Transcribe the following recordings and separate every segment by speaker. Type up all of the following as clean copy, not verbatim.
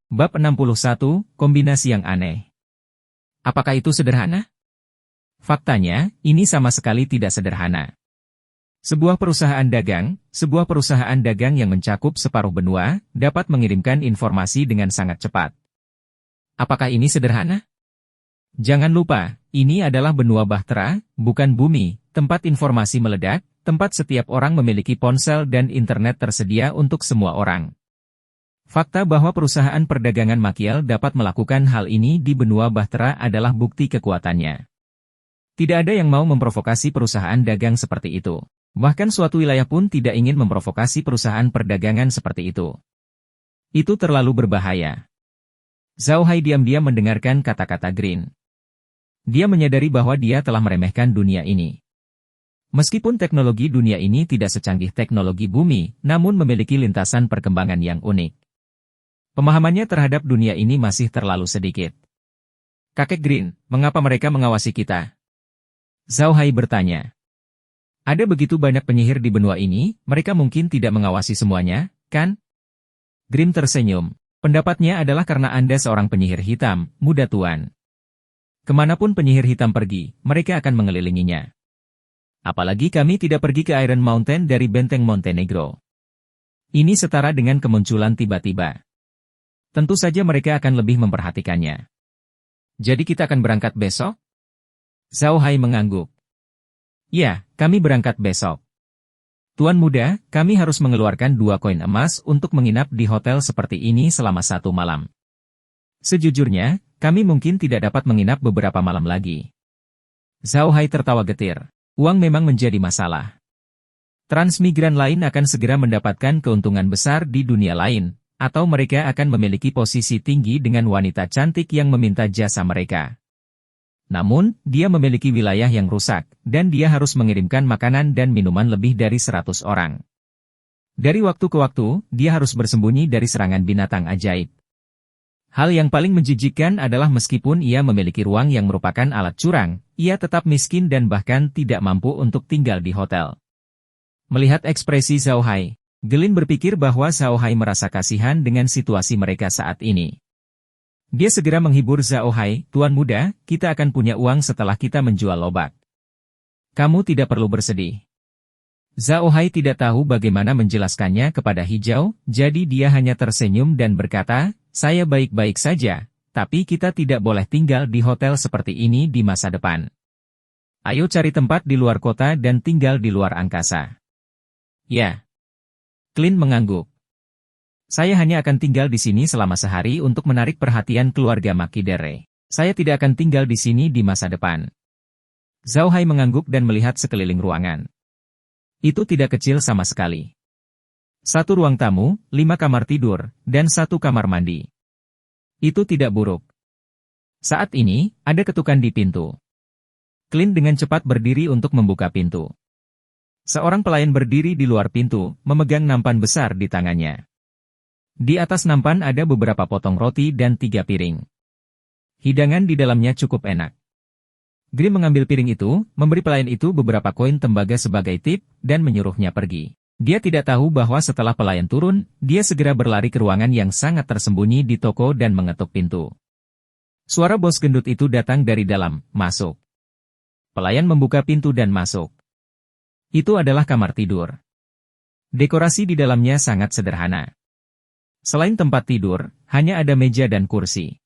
Speaker 1: Bab 61, Kombinasi yang aneh. Apakah itu sederhana? Faktanya, ini sama sekali tidak sederhana. Sebuah perusahaan dagang yang mencakup separuh benua, dapat mengirimkan informasi dengan sangat cepat. Apakah ini sederhana? Jangan lupa, ini adalah benua bahtera, bukan bumi, tempat informasi meledak, tempat setiap orang memiliki ponsel dan internet tersedia untuk semua orang. Fakta bahwa perusahaan perdagangan makial dapat melakukan hal ini di benua bahtera adalah bukti kekuatannya. Tidak ada yang mau memprovokasi perusahaan dagang seperti itu. Bahkan suatu wilayah pun tidak ingin memprovokasi perusahaan perdagangan seperti itu. Itu terlalu berbahaya. Zhao Hai diam-diam mendengarkan kata-kata Green. Dia menyadari bahwa dia telah meremehkan dunia ini. Meskipun teknologi dunia ini tidak secanggih teknologi bumi, namun memiliki lintasan perkembangan yang unik. Pemahamannya terhadap dunia ini masih terlalu sedikit. Kakek Green, mengapa mereka mengawasi kita? Zhao Hai bertanya. Ada begitu banyak penyihir di benua ini, mereka mungkin tidak mengawasi semuanya, kan? Green tersenyum. Pendapatnya adalah karena Anda seorang penyihir hitam, muda tuan. Kemanapun penyihir hitam pergi, mereka akan mengelilinginya. Apalagi kami tidak pergi ke Iron Mountain dari benteng Montenegro. Ini setara dengan kemunculan tiba-tiba. Tentu saja mereka akan lebih memperhatikannya. Jadi kita akan berangkat besok? Zhao Hai mengangguk. Ya, kami berangkat besok. Tuan muda, kami harus mengeluarkan 2 koin emas untuk menginap di hotel seperti ini selama 1 malam. Sejujurnya, kami mungkin tidak dapat menginap beberapa malam lagi. Zhao Hai tertawa getir. Uang memang menjadi masalah. Transmigran lain akan segera mendapatkan keuntungan besar di dunia lain, atau mereka akan memiliki posisi tinggi dengan wanita cantik yang meminta jasa mereka. Namun, dia memiliki wilayah yang rusak, dan dia harus mengirimkan makanan dan minuman lebih dari 100 orang. Dari waktu ke waktu, dia harus bersembunyi dari serangan binatang ajaib. Hal yang paling menjijikkan adalah meskipun ia memiliki ruang yang merupakan alat curang, ia tetap miskin dan bahkan tidak mampu untuk tinggal di hotel. Melihat ekspresi Zhao Hai, Gelin berpikir bahwa Zhao Hai merasa kasihan dengan situasi mereka saat ini. Dia segera menghibur Zhao Hai, Tuan muda, kita akan punya uang setelah kita menjual lobak. Kamu tidak perlu bersedih. Zhao Hai tidak tahu bagaimana menjelaskannya kepada Hijau, jadi dia hanya tersenyum dan berkata, saya baik-baik saja, tapi kita tidak boleh tinggal di hotel seperti ini di masa depan. Ayo cari tempat di luar kota dan tinggal di luar angkasa. Ya. Clint mengangguk. Saya hanya akan tinggal di sini selama sehari untuk menarik perhatian keluarga Makidere. Saya tidak akan tinggal di sini di masa depan. Zhao Hai mengangguk dan melihat sekeliling ruangan. Itu tidak kecil sama sekali. 1 ruang tamu, 5 kamar tidur, dan 1 kamar mandi. Itu tidak buruk. Saat ini, ada ketukan di pintu. Clint dengan cepat berdiri untuk membuka pintu. Seorang pelayan berdiri di luar pintu, memegang nampan besar di tangannya. Di atas nampan ada beberapa potong roti dan 3 piring. Hidangan di dalamnya cukup enak. Grimm mengambil piring itu, memberi pelayan itu beberapa koin tembaga sebagai tip, dan menyuruhnya pergi. Dia tidak tahu bahwa setelah pelayan turun, dia segera berlari ke ruangan yang sangat tersembunyi di toko dan mengetuk pintu. Suara bos gendut itu datang dari dalam, masuk. Pelayan membuka pintu dan masuk. Itu adalah kamar tidur. Dekorasi di dalamnya sangat sederhana. Selain tempat tidur, hanya ada meja dan kursi.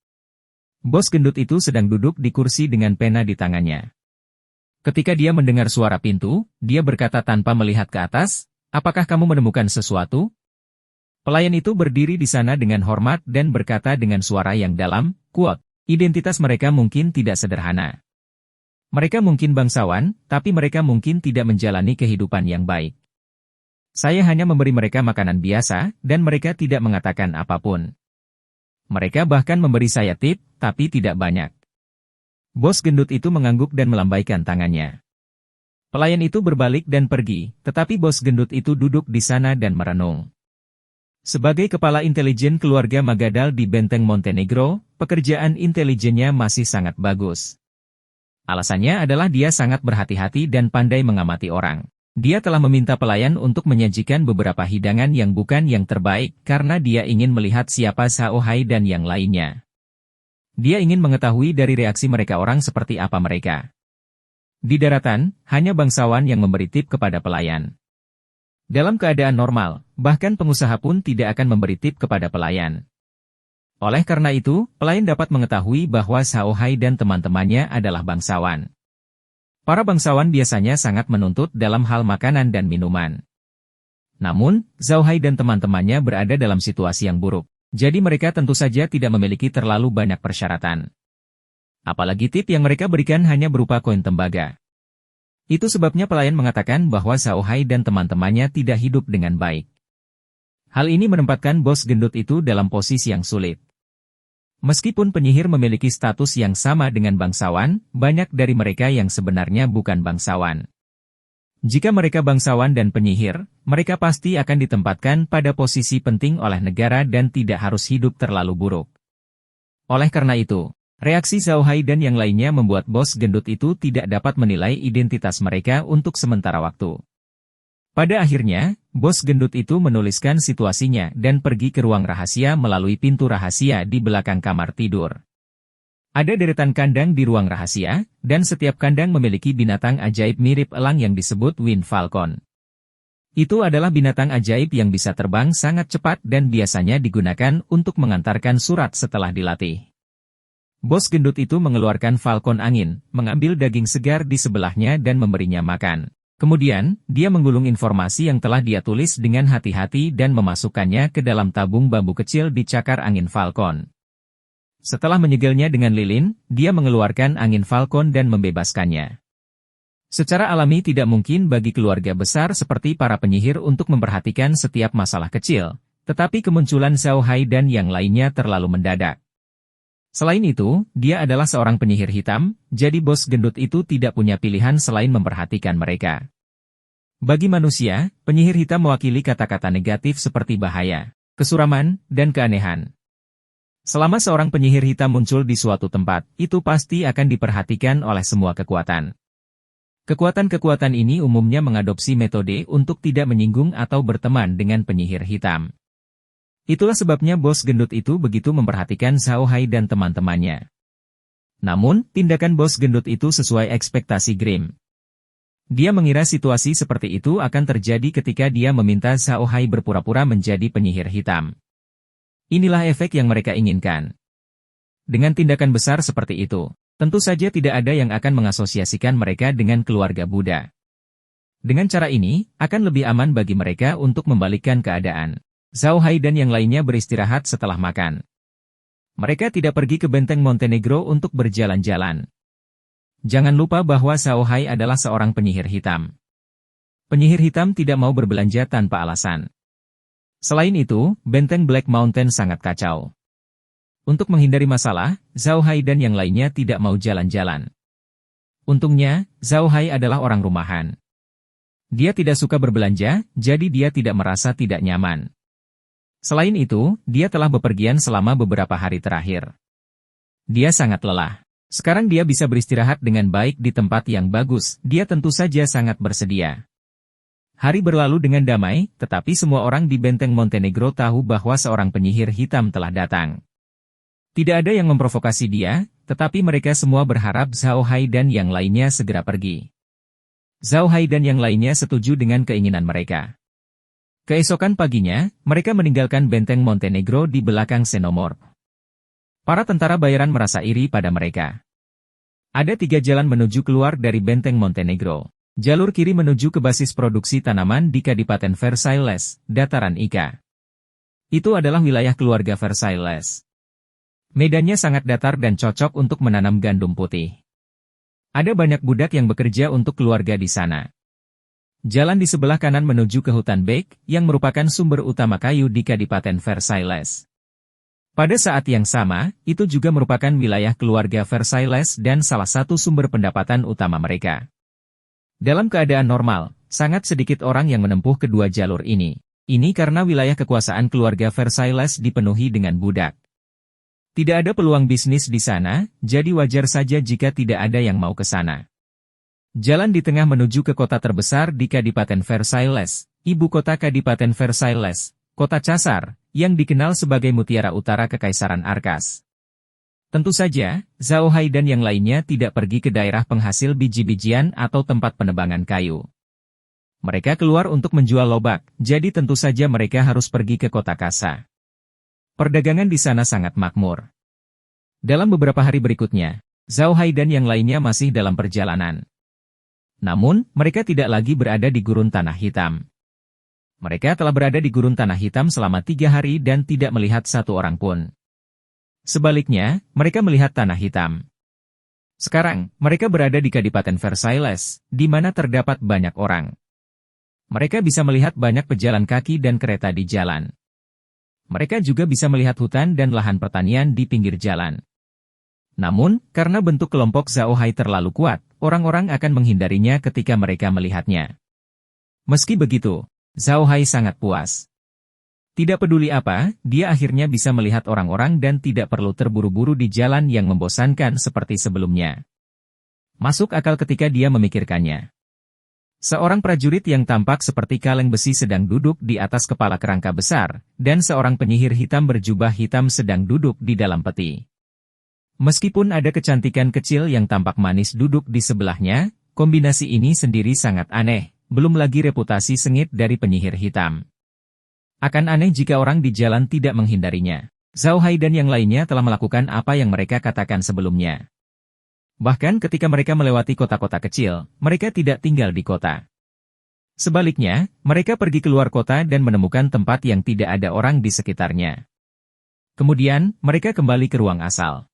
Speaker 1: Bos gendut itu sedang duduk di kursi dengan pena di tangannya. Ketika dia mendengar suara pintu, dia berkata tanpa melihat ke atas, apakah kamu menemukan sesuatu? Pelayan itu berdiri di sana dengan hormat dan berkata dengan suara yang dalam, quote, identitas mereka mungkin tidak sederhana. Mereka mungkin bangsawan, tapi mereka mungkin tidak menjalani kehidupan yang baik. Saya hanya memberi mereka makanan biasa, dan mereka tidak mengatakan apapun. Mereka bahkan memberi saya tip, tapi tidak banyak. Bos gendut itu mengangguk dan melambaikan tangannya. Pelayan itu berbalik dan pergi, tetapi bos gendut itu duduk di sana dan merenung. Sebagai kepala intelijen keluarga Magadal di benteng Montenegro, pekerjaan intelijennya masih sangat bagus. Alasannya adalah dia sangat berhati-hati dan pandai mengamati orang. Dia telah meminta pelayan untuk menyajikan beberapa hidangan yang bukan yang terbaik karena dia ingin melihat siapa Xiao Hai dan yang lainnya. Dia ingin mengetahui dari reaksi mereka orang seperti apa mereka. Di daratan, hanya bangsawan yang memberi tip kepada pelayan. Dalam keadaan normal, bahkan pengusaha pun tidak akan memberi tip kepada pelayan. Oleh karena itu, pelayan dapat mengetahui bahwa Xiao Hai dan teman-temannya adalah bangsawan. Para bangsawan biasanya sangat menuntut dalam hal makanan dan minuman. Namun, Xiao Hai dan teman-temannya berada dalam situasi yang buruk, jadi mereka tentu saja tidak memiliki terlalu banyak persyaratan. Apalagi tip yang mereka berikan hanya berupa koin tembaga. Itu sebabnya pelayan mengatakan bahwa Xiao Hai dan teman-temannya tidak hidup dengan baik. Hal ini menempatkan bos gendut itu dalam posisi yang sulit. Meskipun penyihir memiliki status yang sama dengan bangsawan, banyak dari mereka yang sebenarnya bukan bangsawan. Jika mereka bangsawan dan penyihir, mereka pasti akan ditempatkan pada posisi penting oleh negara dan tidak harus hidup terlalu buruk. Oleh karena itu, reaksi Xiao Hai dan yang lainnya membuat bos gendut itu tidak dapat menilai identitas mereka untuk sementara waktu. Pada akhirnya, bos gendut itu menuliskan situasinya dan pergi ke ruang rahasia melalui pintu rahasia di belakang kamar tidur. Ada deretan kandang di ruang rahasia, dan setiap kandang memiliki binatang ajaib mirip elang yang disebut Wind Falcon. Itu adalah binatang ajaib yang bisa terbang sangat cepat dan biasanya digunakan untuk mengantarkan surat setelah dilatih. Bos gendut itu mengeluarkan falcon angin, mengambil daging segar di sebelahnya dan memberinya makan. Kemudian, dia menggulung informasi yang telah dia tulis dengan hati-hati dan memasukkannya ke dalam tabung bambu kecil di cakar angin falcon. Setelah menyegelnya dengan lilin, dia mengeluarkan angin falcon dan membebaskannya. Secara alami tidak mungkin bagi keluarga besar seperti para penyihir untuk memperhatikan setiap masalah kecil, tetapi kemunculan Xiao Hai dan yang lainnya terlalu mendadak. Selain itu, dia adalah seorang penyihir hitam, jadi bos gendut itu tidak punya pilihan selain memperhatikan mereka. Bagi manusia, penyihir hitam mewakili kata-kata negatif seperti bahaya, kesuraman, dan keanehan. Selama seorang penyihir hitam muncul di suatu tempat, itu pasti akan diperhatikan oleh semua kekuatan. Kekuatan-kekuatan ini umumnya mengadopsi metode untuk tidak menyinggung atau berteman dengan penyihir hitam. Itulah sebabnya bos gendut itu begitu memperhatikan Xiao Hai dan teman-temannya. Namun, tindakan bos gendut itu sesuai ekspektasi Grimm. Dia mengira situasi seperti itu akan terjadi ketika dia meminta Xiao Hai berpura-pura menjadi penyihir hitam. Inilah efek yang mereka inginkan. Dengan tindakan besar seperti itu, tentu saja tidak ada yang akan mengasosiasikan mereka dengan keluarga Buddha. Dengan cara ini, akan lebih aman bagi mereka untuk membalikkan keadaan. Xiao Hai dan yang lainnya beristirahat setelah makan. Mereka tidak pergi ke benteng Montenegro untuk berjalan-jalan. Jangan lupa bahwa Xiao Hai adalah seorang penyihir hitam. Penyihir hitam tidak mau berbelanja tanpa alasan. Selain itu, benteng Black Mountain sangat kacau. Untuk menghindari masalah, Xiao Hai dan yang lainnya tidak mau jalan-jalan. Untungnya, Xiao Hai adalah orang rumahan. Dia tidak suka berbelanja, jadi dia tidak merasa tidak nyaman. Selain itu, dia telah bepergian selama beberapa hari terakhir. Dia sangat lelah. Sekarang dia bisa beristirahat dengan baik di tempat yang bagus, dia tentu saja sangat bersedia. Hari berlalu dengan damai, tetapi semua orang di benteng Montenegro tahu bahwa seorang penyihir hitam telah datang. Tidak ada yang memprovokasi dia, tetapi mereka semua berharap Xiao Hai dan yang lainnya segera pergi. Xiao Hai dan yang lainnya setuju dengan keinginan mereka. Keesokan paginya, mereka meninggalkan benteng Montenegro di belakang Xenomorph. Para tentara bayaran merasa iri pada mereka. Ada 3 jalan menuju keluar dari benteng Montenegro. Jalur kiri menuju ke basis produksi tanaman di Kadipaten Versailles, Dataran Ika. Itu adalah wilayah keluarga Versailles. Medannya sangat datar dan cocok untuk menanam gandum putih. Ada banyak budak yang bekerja untuk keluarga di sana. Jalan di sebelah kanan menuju ke hutan Beek, yang merupakan sumber utama kayu di Kadipaten Versailles. Pada saat yang sama, itu juga merupakan wilayah keluarga Versailles dan salah satu sumber pendapatan utama mereka. Dalam keadaan normal, sangat sedikit orang yang menempuh kedua jalur ini. Ini karena wilayah kekuasaan keluarga Versailles dipenuhi dengan budak. Tidak ada peluang bisnis di sana, jadi wajar saja jika tidak ada yang mau ke sana. Jalan di tengah menuju ke kota terbesar di Kadipaten Versailles, ibu kota Kadipaten Versailles, kota Casar, yang dikenal sebagai Mutiara Utara Kekaisaran Arkas. Tentu saja, Zhao Hai dan yang lainnya tidak pergi ke daerah penghasil biji-bijian atau tempat penebangan kayu. Mereka keluar untuk menjual lobak, jadi tentu saja mereka harus pergi ke kota Kasa. Perdagangan di sana sangat makmur. Dalam beberapa hari berikutnya, Zhao Hai dan yang lainnya masih dalam perjalanan. Namun, mereka tidak lagi berada di Gurun Tanah Hitam. Mereka telah berada di Gurun Tanah Hitam selama 3 hari dan tidak melihat satu orang pun. Sebaliknya, mereka melihat Tanah Hitam. Sekarang, mereka berada di Kadipaten Versailles, di mana terdapat banyak orang. Mereka bisa melihat banyak pejalan kaki dan kereta di jalan. Mereka juga bisa melihat hutan dan lahan pertanian di pinggir jalan. Namun, karena bentuk kelompok Zhao Hai terlalu kuat, orang-orang akan menghindarinya ketika mereka melihatnya. Meski begitu, Zhao Hai sangat puas. Tidak peduli apa, dia akhirnya bisa melihat orang-orang dan tidak perlu terburu-buru di jalan yang membosankan seperti sebelumnya. Masuk akal ketika dia memikirkannya. Seorang prajurit yang tampak seperti kaleng besi sedang duduk di atas kepala kerangka besar, dan seorang penyihir hitam berjubah hitam sedang duduk di dalam peti. Meskipun ada kecantikan kecil yang tampak manis duduk di sebelahnya, kombinasi ini sendiri sangat aneh, belum lagi reputasi sengit dari penyihir hitam. Akan aneh jika orang di jalan tidak menghindarinya. Zhao Hai dan yang lainnya telah melakukan apa yang mereka katakan sebelumnya. Bahkan ketika mereka melewati kota-kota kecil, mereka tidak tinggal di kota. Sebaliknya, mereka pergi keluar kota dan menemukan tempat yang tidak ada orang di sekitarnya. Kemudian, mereka kembali ke ruang asal.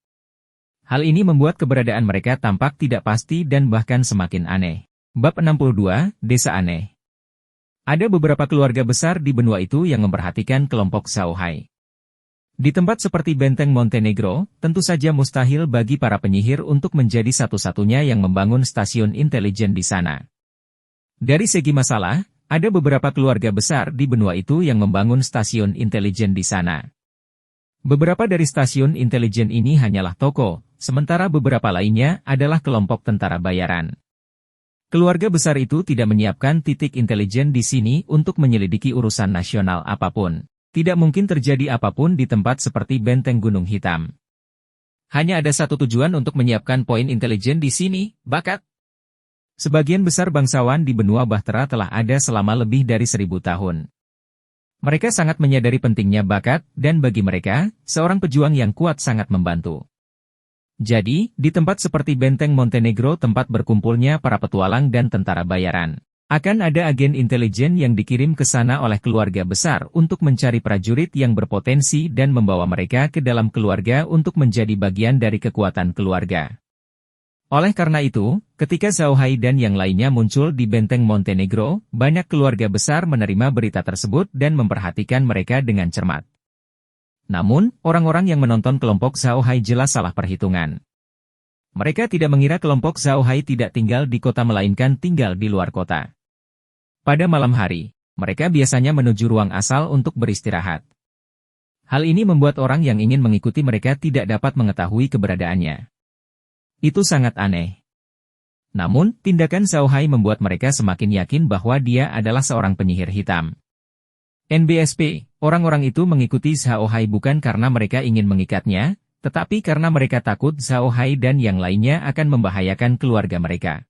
Speaker 1: Hal ini membuat keberadaan mereka tampak tidak pasti dan bahkan semakin aneh. Bab 62, Desa Aneh. Ada beberapa keluarga besar di benua itu yang memperhatikan kelompok Zhao Hai. Di tempat seperti Benteng Montenegro, tentu saja mustahil bagi para penyihir untuk menjadi satu-satunya yang membangun stasiun intelijen di sana. Dari segi masalah, ada beberapa keluarga besar di benua itu yang membangun stasiun intelijen di sana. Beberapa dari stasiun intelijen ini hanyalah toko, sementara beberapa lainnya adalah kelompok tentara bayaran. Keluarga besar itu tidak menyiapkan titik intelijen di sini untuk menyelidiki urusan nasional apapun. Tidak mungkin terjadi apapun di tempat seperti Benteng Gunung Hitam. Hanya ada satu tujuan untuk menyiapkan poin intelijen di sini, bakat. Sebagian besar bangsawan di benua Bahtera telah ada selama lebih dari 1000 tahun. Mereka sangat menyadari pentingnya bakat, dan bagi mereka, seorang pejuang yang kuat sangat membantu. Jadi, di tempat seperti Benteng Montenegro tempat berkumpulnya para petualang dan tentara bayaran, akan ada agen intelijen yang dikirim ke sana oleh keluarga besar untuk mencari prajurit yang berpotensi dan membawa mereka ke dalam keluarga untuk menjadi bagian dari kekuatan keluarga. Oleh karena itu, ketika Zhao Hai dan yang lainnya muncul di Benteng Montenegro, banyak keluarga besar menerima berita tersebut dan memperhatikan mereka dengan cermat. Namun, orang-orang yang menonton kelompok Zhao Hai jelas salah perhitungan. Mereka tidak mengira kelompok Zhao Hai tidak tinggal di kota melainkan tinggal di luar kota. Pada malam hari, mereka biasanya menuju ruang asal untuk beristirahat. Hal ini membuat orang yang ingin mengikuti mereka tidak dapat mengetahui keberadaannya. Itu sangat aneh. Namun, tindakan Zhao Hai membuat mereka semakin yakin bahwa dia adalah seorang penyihir hitam. NBSP, orang-orang itu mengikuti Zhao Hai bukan karena mereka ingin mengikatnya, tetapi karena mereka takut Zhao Hai dan yang lainnya akan membahayakan keluarga mereka.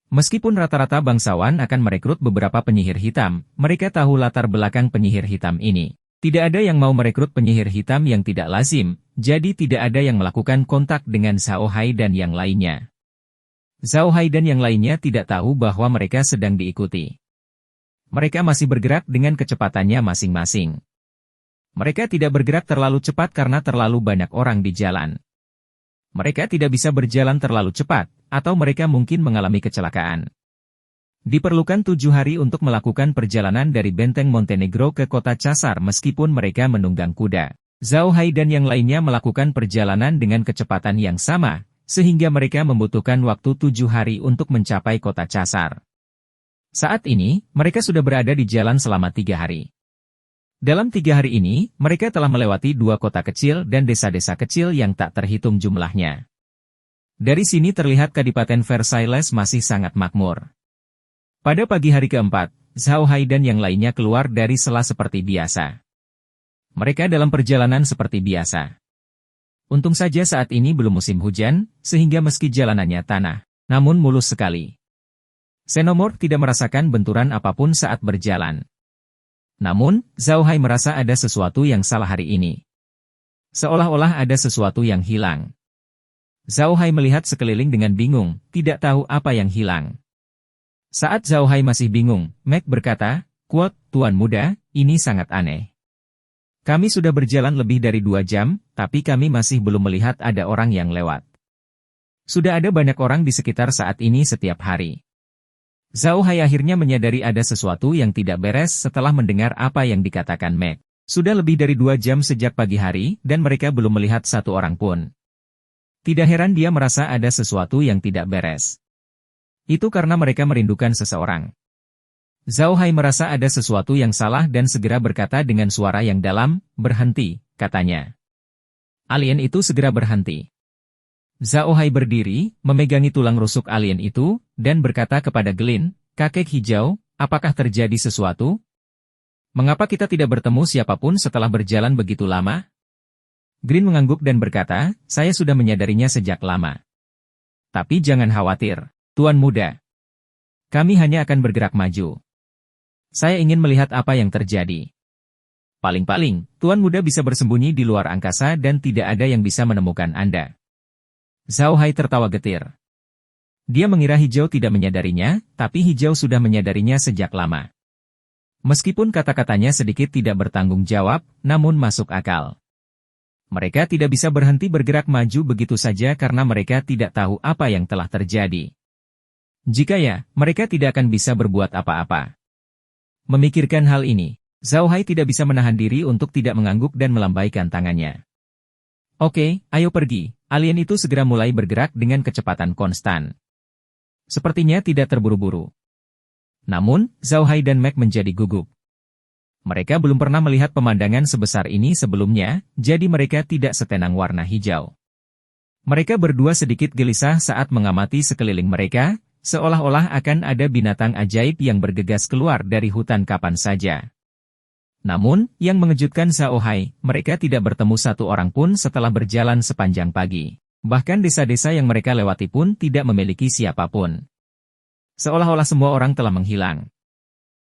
Speaker 1: Meskipun rata-rata bangsawan akan merekrut beberapa penyihir hitam, mereka tahu latar belakang penyihir hitam ini. Tidak ada yang mau merekrut penyihir hitam yang tidak lazim, jadi tidak ada yang melakukan kontak dengan Zhao Hai dan yang lainnya. Zhao Hai dan yang lainnya tidak tahu bahwa mereka sedang diikuti. Mereka masih bergerak dengan kecepatannya masing-masing. Mereka tidak bergerak terlalu cepat karena terlalu banyak orang di jalan. Mereka tidak bisa berjalan terlalu cepat, atau mereka mungkin mengalami kecelakaan. Diperlukan 7 hari untuk melakukan perjalanan dari Benteng Montenegro ke kota Casar meskipun mereka menunggang kuda. Zhao Hai dan yang lainnya melakukan perjalanan dengan kecepatan yang sama, sehingga mereka membutuhkan waktu 7 hari untuk mencapai kota Casar. Saat ini, mereka sudah berada di jalan selama 3 hari. Dalam 3 hari ini, mereka telah melewati 2 kota kecil dan desa-desa kecil yang tak terhitung jumlahnya. Dari sini terlihat Kadipaten Versailles masih sangat makmur. Pada pagi hari keempat, Zhao Hai dan yang lainnya keluar dari sela seperti biasa. Mereka dalam perjalanan seperti biasa. Untung saja saat ini belum musim hujan, sehingga meski jalanannya tanah, namun mulus sekali. Xenomorph tidak merasakan benturan apapun saat berjalan. Namun, Zhao Hai merasa ada sesuatu yang salah hari ini. Seolah-olah ada sesuatu yang hilang. Zhao Hai melihat sekeliling dengan bingung, tidak tahu apa yang hilang. Saat Zhao Hai masih bingung, Mac berkata, "Quote, Tuan Muda, ini sangat aneh. Kami sudah berjalan lebih dari 2 jam, tapi kami masih belum melihat ada orang yang lewat. Sudah ada banyak orang di sekitar saat ini setiap hari." Zhao Hai akhirnya menyadari ada sesuatu yang tidak beres setelah mendengar apa yang dikatakan Mac. Sudah lebih dari 2 jam sejak pagi hari, dan mereka belum melihat satu orang pun. Tidak heran dia merasa ada sesuatu yang tidak beres. Itu karena mereka merindukan seseorang. Zhao Hai merasa ada sesuatu yang salah dan segera berkata dengan suara yang dalam, "Berhenti," katanya. Alien itu segera berhenti. Zhao Hai berdiri, memegangi tulang rusuk alien itu, dan berkata kepada Glin, "Kakek hijau, apakah terjadi sesuatu? Mengapa kita tidak bertemu siapapun setelah berjalan begitu lama?" Glin mengangguk dan berkata, "Saya sudah menyadarinya sejak lama. Tapi jangan khawatir, Tuan Muda. Kami hanya akan bergerak maju. Saya ingin melihat apa yang terjadi. Paling-paling, Tuan Muda bisa bersembunyi di luar angkasa dan tidak ada yang bisa menemukan Anda." Zhao Hai tertawa getir. Dia mengira hijau tidak menyadarinya, tapi hijau sudah menyadarinya sejak lama. Meskipun kata-katanya sedikit tidak bertanggung jawab, namun masuk akal. Mereka tidak bisa berhenti bergerak maju begitu saja karena mereka tidak tahu apa yang telah terjadi. Jika ya, mereka tidak akan bisa berbuat apa-apa. Memikirkan hal ini, Zhao Hai tidak bisa menahan diri untuk tidak mengangguk dan melambaikan tangannya. "Oke, ayo pergi." Alien itu segera mulai bergerak dengan kecepatan konstan. Sepertinya tidak terburu-buru. Namun, Zhao Hai dan Mac menjadi gugup. Mereka belum pernah melihat pemandangan sebesar ini sebelumnya, jadi mereka tidak setenang warna hijau. Mereka berdua sedikit gelisah saat mengamati sekeliling mereka, seolah-olah akan ada binatang ajaib yang bergegas keluar dari hutan kapan saja. Namun, yang mengejutkan Zhao Hai, mereka tidak bertemu satu orang pun setelah berjalan sepanjang pagi. Bahkan desa-desa yang mereka lewati pun tidak memiliki siapapun. Seolah-olah semua orang telah menghilang.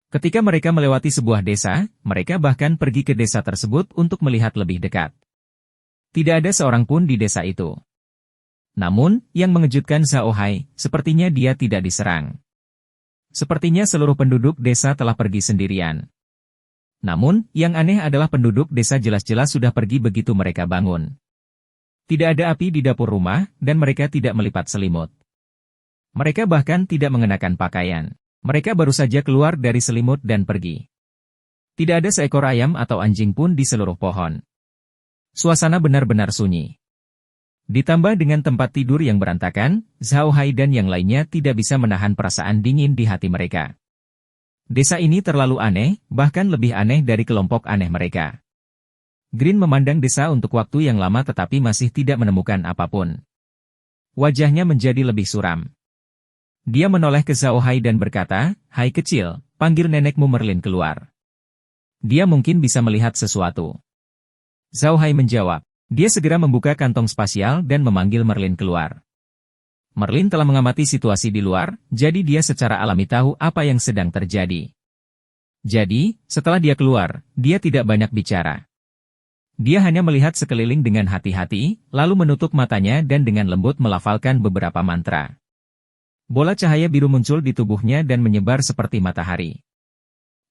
Speaker 1: Ketika mereka melewati sebuah desa, mereka bahkan pergi ke desa tersebut untuk melihat lebih dekat. Tidak ada seorang pun di desa itu. Namun, yang mengejutkan Zhao Hai, sepertinya dia tidak diserang. Sepertinya seluruh penduduk desa telah pergi sendirian. Namun, yang aneh adalah penduduk desa jelas-jelas sudah pergi begitu mereka bangun. Tidak ada api di dapur rumah, dan mereka tidak melipat selimut. Mereka bahkan tidak mengenakan pakaian. Mereka baru saja keluar dari selimut dan pergi. Tidak ada seekor ayam atau anjing pun di seluruh pohon. Suasana benar-benar sunyi. Ditambah dengan tempat tidur yang berantakan, Zhao Hai dan yang lainnya tidak bisa menahan perasaan dingin di hati mereka. Desa ini terlalu aneh, bahkan lebih aneh dari kelompok aneh mereka. Green memandang desa untuk waktu yang lama tetapi masih tidak menemukan apapun. Wajahnya menjadi lebih suram. Dia menoleh ke Zhao Hai dan berkata, "Hai kecil, panggil nenekmu Merlin keluar. Dia mungkin bisa melihat sesuatu." Zhao Hai menjawab. Dia segera membuka kantong spasial dan memanggil Merlin keluar. Merlin telah mengamati situasi di luar, jadi dia secara alami tahu apa yang sedang terjadi. Jadi, setelah dia keluar, dia tidak banyak bicara. Dia hanya melihat sekeliling dengan hati-hati, lalu menutup matanya dan dengan lembut melafalkan beberapa mantra. Bola cahaya biru muncul di tubuhnya dan menyebar seperti matahari.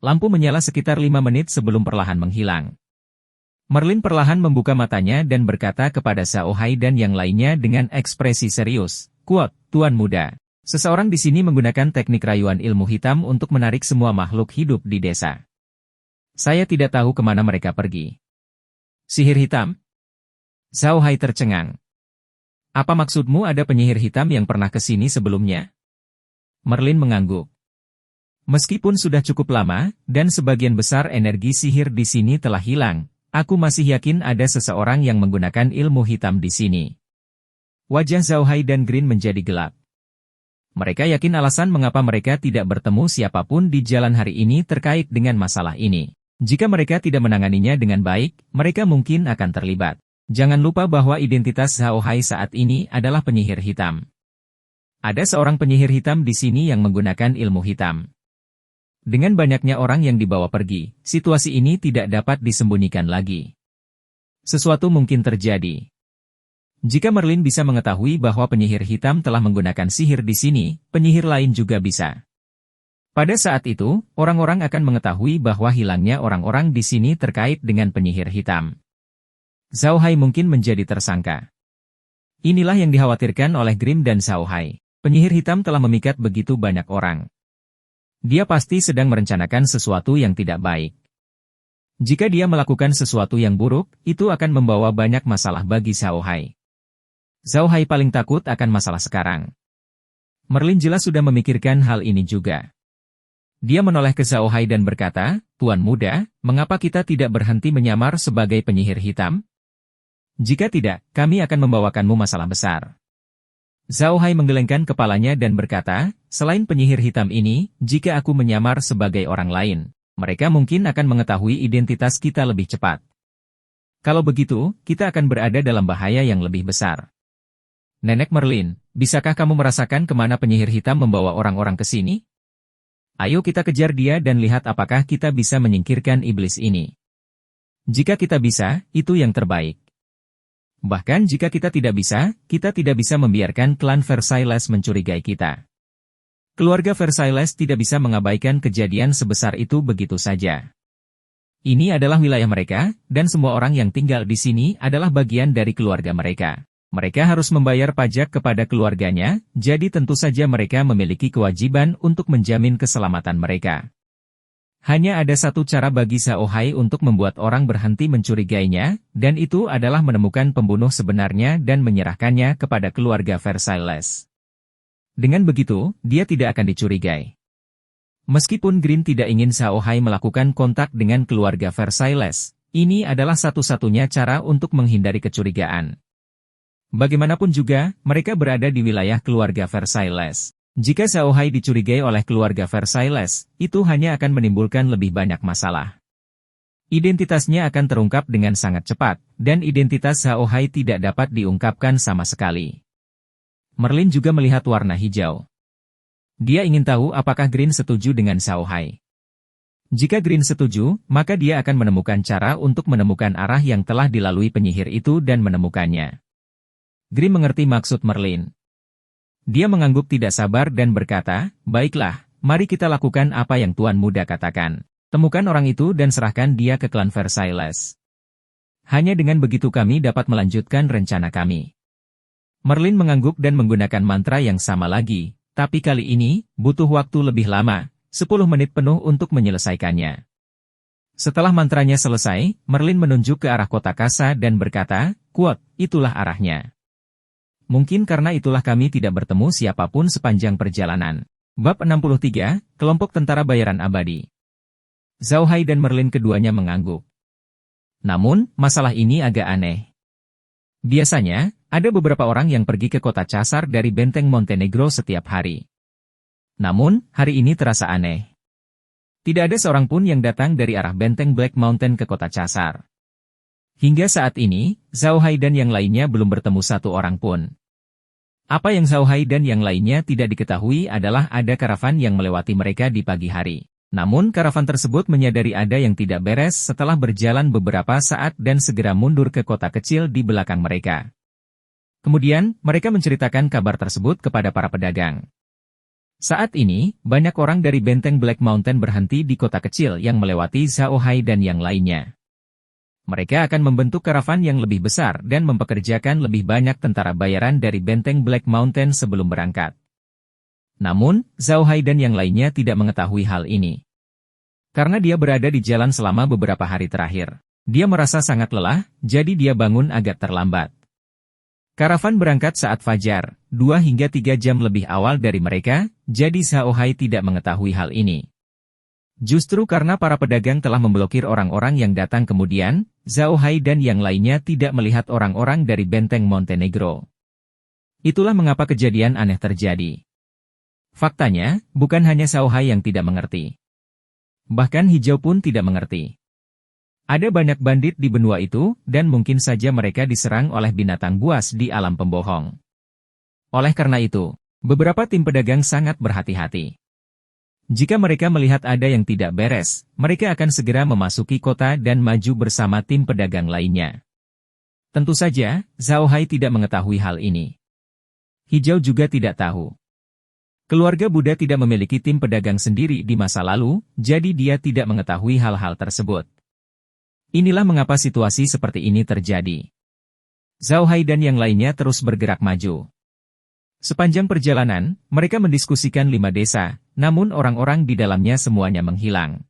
Speaker 1: Lampu menyala sekitar 5 menit sebelum perlahan menghilang. Merlin perlahan membuka matanya dan berkata kepada Zhao Hai dan yang lainnya dengan ekspresi serius, "Quote, Tuan Muda, seseorang di sini menggunakan teknik rayuan ilmu hitam untuk menarik semua makhluk hidup di desa. Saya tidak tahu kemana mereka pergi." "Sihir hitam?" Zhao Hai tercengang. "Apa maksudmu ada penyihir hitam yang pernah ke sini sebelumnya?" Merlin mengangguk. "Meskipun sudah cukup lama, dan sebagian besar energi sihir di sini telah hilang, aku masih yakin ada seseorang yang menggunakan ilmu hitam di sini. Wajah Zhao Hai dan Green menjadi gelap. Mereka yakin alasan mengapa mereka tidak bertemu siapapun di jalan hari ini terkait dengan masalah ini. Jika mereka tidak menanganinya dengan baik, mereka mungkin akan terlibat. Jangan lupa bahwa identitas Zhao Hai saat ini adalah penyihir hitam. Ada seorang penyihir hitam di sini yang menggunakan ilmu hitam. Dengan banyaknya orang yang dibawa pergi, situasi ini tidak dapat disembunyikan lagi. Sesuatu mungkin terjadi. Jika Merlin bisa mengetahui bahwa penyihir hitam telah menggunakan sihir di sini, penyihir lain juga bisa. Pada saat itu, orang-orang akan mengetahui bahwa hilangnya orang-orang di sini terkait dengan penyihir hitam. Zhao Hai mungkin menjadi tersangka. Inilah yang dikhawatirkan oleh Grimm dan Zhao Hai. Penyihir hitam telah memikat begitu banyak orang. Dia pasti sedang merencanakan sesuatu yang tidak baik. Jika dia melakukan sesuatu yang buruk, itu akan membawa banyak masalah bagi Zhao Hai. Zhao Hai paling takut akan masalah sekarang. Merlin jelas sudah memikirkan hal ini juga. Dia menoleh ke Zhao Hai dan berkata, "Tuan muda, mengapa kita tidak berhenti menyamar sebagai penyihir hitam? Jika tidak, kami akan membawakanmu masalah besar." Zhao Hai menggelengkan kepalanya dan berkata, "Selain penyihir hitam ini, jika aku menyamar sebagai orang lain, mereka mungkin akan mengetahui identitas kita lebih cepat. Kalau begitu, kita akan berada dalam bahaya yang lebih besar." "Nenek Merlin, bisakah kamu merasakan kemana penyihir hitam membawa orang-orang ke sini? Ayo kita kejar dia dan lihat apakah kita bisa menyingkirkan iblis ini. Jika kita bisa, itu yang terbaik. Bahkan jika kita tidak bisa membiarkan klan Versailles mencurigai kita. Keluarga Versailles tidak bisa mengabaikan kejadian sebesar itu begitu saja. Ini adalah wilayah mereka, dan semua orang yang tinggal di sini adalah bagian dari keluarga mereka. Mereka harus membayar pajak kepada keluarganya, jadi tentu saja mereka memiliki kewajiban untuk menjamin keselamatan mereka. Hanya ada satu cara bagi Zhao Hai untuk membuat orang berhenti mencurigainya, dan itu adalah menemukan pembunuh sebenarnya dan menyerahkannya kepada keluarga Versailles. Dengan begitu, dia tidak akan dicurigai. Meskipun Green tidak ingin Zhao Hai melakukan kontak dengan keluarga Versailles, ini adalah satu-satunya cara untuk menghindari kecurigaan. Bagaimanapun juga, mereka berada di wilayah keluarga Versailles. Jika Zhao Hai dicurigai oleh keluarga Versailles, itu hanya akan menimbulkan lebih banyak masalah. Identitasnya akan terungkap dengan sangat cepat, dan identitas Zhao Hai tidak dapat diungkapkan sama sekali. Merlin juga melihat warna hijau. Dia ingin tahu apakah Green setuju dengan Zhao Hai. Jika Green setuju, maka dia akan menemukan cara untuk menemukan arah yang telah dilalui penyihir itu dan menemukannya. Green mengerti maksud Merlin. Dia mengangguk tidak sabar dan berkata, "Baiklah, mari kita lakukan apa yang Tuan Muda katakan. Temukan orang itu dan serahkan dia ke klan Versailles. Hanya dengan begitu kami dapat melanjutkan rencana kami." Merlin mengangguk dan menggunakan mantra yang sama lagi, tapi kali ini, butuh waktu lebih lama, 10 menit penuh untuk menyelesaikannya. Setelah mantranya selesai, Merlin menunjuk ke arah kota Kasa dan berkata, "Kuat, itulah arahnya." Mungkin karena itulah kami tidak bertemu siapapun sepanjang perjalanan. Bab 63, Kelompok Tentara Bayaran Abadi. Zhao Hai dan Merlin keduanya mengangguk. Namun, masalah ini agak aneh. Biasanya, ada beberapa orang yang pergi ke kota Casar dari benteng Montenegro setiap hari. Namun, hari ini terasa aneh. Tidak ada seorang pun yang datang dari arah benteng Black Mountain ke kota Casar. Hingga saat ini, Zhao Hai dan yang lainnya belum bertemu satu orang pun. Apa yang Zhao Hai dan yang lainnya tidak diketahui adalah ada karavan yang melewati mereka di pagi hari. Namun karavan tersebut menyadari ada yang tidak beres setelah berjalan beberapa saat dan segera mundur ke kota kecil di belakang mereka. Kemudian, mereka menceritakan kabar tersebut kepada para pedagang. Saat ini, banyak orang dari benteng Black Mountain berhenti di kota kecil yang melewati Zhao Hai dan yang lainnya. Mereka akan membentuk karavan yang lebih besar dan mempekerjakan lebih banyak tentara bayaran dari benteng Black Mountain sebelum berangkat. Namun, Zhao Hai dan yang lainnya tidak mengetahui hal ini. Karena dia berada di jalan selama beberapa hari terakhir. Dia merasa sangat lelah, jadi dia bangun agak terlambat. Karavan berangkat saat fajar, 2 hingga 3 jam lebih awal dari mereka, jadi Zhao Hai tidak mengetahui hal ini. Justru karena para pedagang telah memblokir orang-orang yang datang kemudian, Zhao Hai dan yang lainnya tidak melihat orang-orang dari benteng Montenegro. Itulah mengapa kejadian aneh terjadi. Faktanya, bukan hanya Zhao Hai yang tidak mengerti. Bahkan hijau pun tidak mengerti. Ada banyak bandit di benua itu, dan mungkin saja mereka diserang oleh binatang buas di alam pembohong. Oleh karena itu, beberapa tim pedagang sangat berhati-hati. Jika mereka melihat ada yang tidak beres, mereka akan segera memasuki kota dan maju bersama tim pedagang lainnya. Tentu saja, Zhao Hai tidak mengetahui hal ini. Hijau juga tidak tahu. Keluarga Buddha tidak memiliki tim pedagang sendiri di masa lalu, jadi dia tidak mengetahui hal-hal tersebut. Inilah mengapa situasi seperti ini terjadi. Zhao Hai dan yang lainnya terus bergerak maju. Sepanjang perjalanan, mereka mendiskusikan 5 desa, namun orang-orang di dalamnya semuanya menghilang.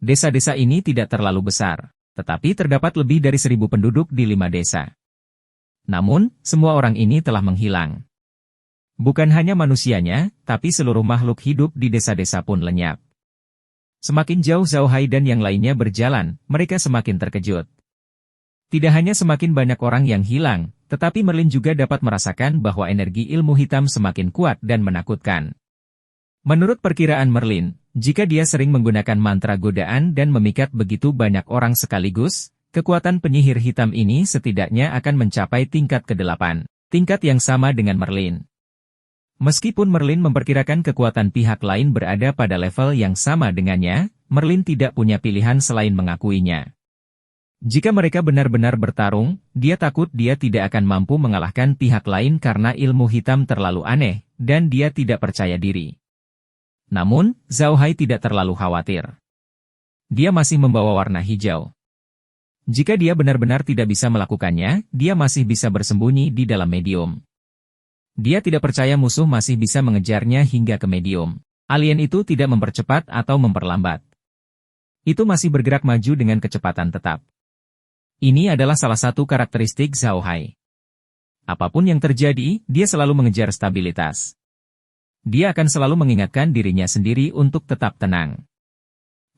Speaker 1: Desa-desa ini tidak terlalu besar, tetapi terdapat lebih dari 1.000 penduduk di 5 desa. Namun, semua orang ini telah menghilang. Bukan hanya manusianya, tapi seluruh makhluk hidup di desa-desa pun lenyap. Semakin jauh Zhao Hai dan yang lainnya berjalan, mereka semakin terkejut. Tidak hanya semakin banyak orang yang hilang, tetapi Merlin juga dapat merasakan bahwa energi ilmu hitam semakin kuat dan menakutkan. Menurut perkiraan Merlin, jika dia sering menggunakan mantra godaan dan memikat begitu banyak orang sekaligus, kekuatan penyihir hitam ini setidaknya akan mencapai tingkat ke-8, tingkat yang sama dengan Merlin. Meskipun Merlin memperkirakan kekuatan pihak lain berada pada level yang sama dengannya, Merlin tidak punya pilihan selain mengakuinya. Jika mereka benar-benar bertarung, dia takut dia tidak akan mampu mengalahkan pihak lain karena ilmu hitam terlalu aneh, dan dia tidak percaya diri. Namun, Zhao Hai tidak terlalu khawatir. Dia masih membawa warna hijau. Jika dia benar-benar tidak bisa melakukannya, dia masih bisa bersembunyi di dalam medium. Dia tidak percaya musuh masih bisa mengejarnya hingga ke medium. Alien itu tidak mempercepat atau memperlambat. Itu masih bergerak maju dengan kecepatan tetap. Ini adalah salah satu karakteristik Zhao Hai. Apapun yang terjadi, dia selalu mengejar stabilitas. Dia akan selalu mengingatkan dirinya sendiri untuk tetap tenang.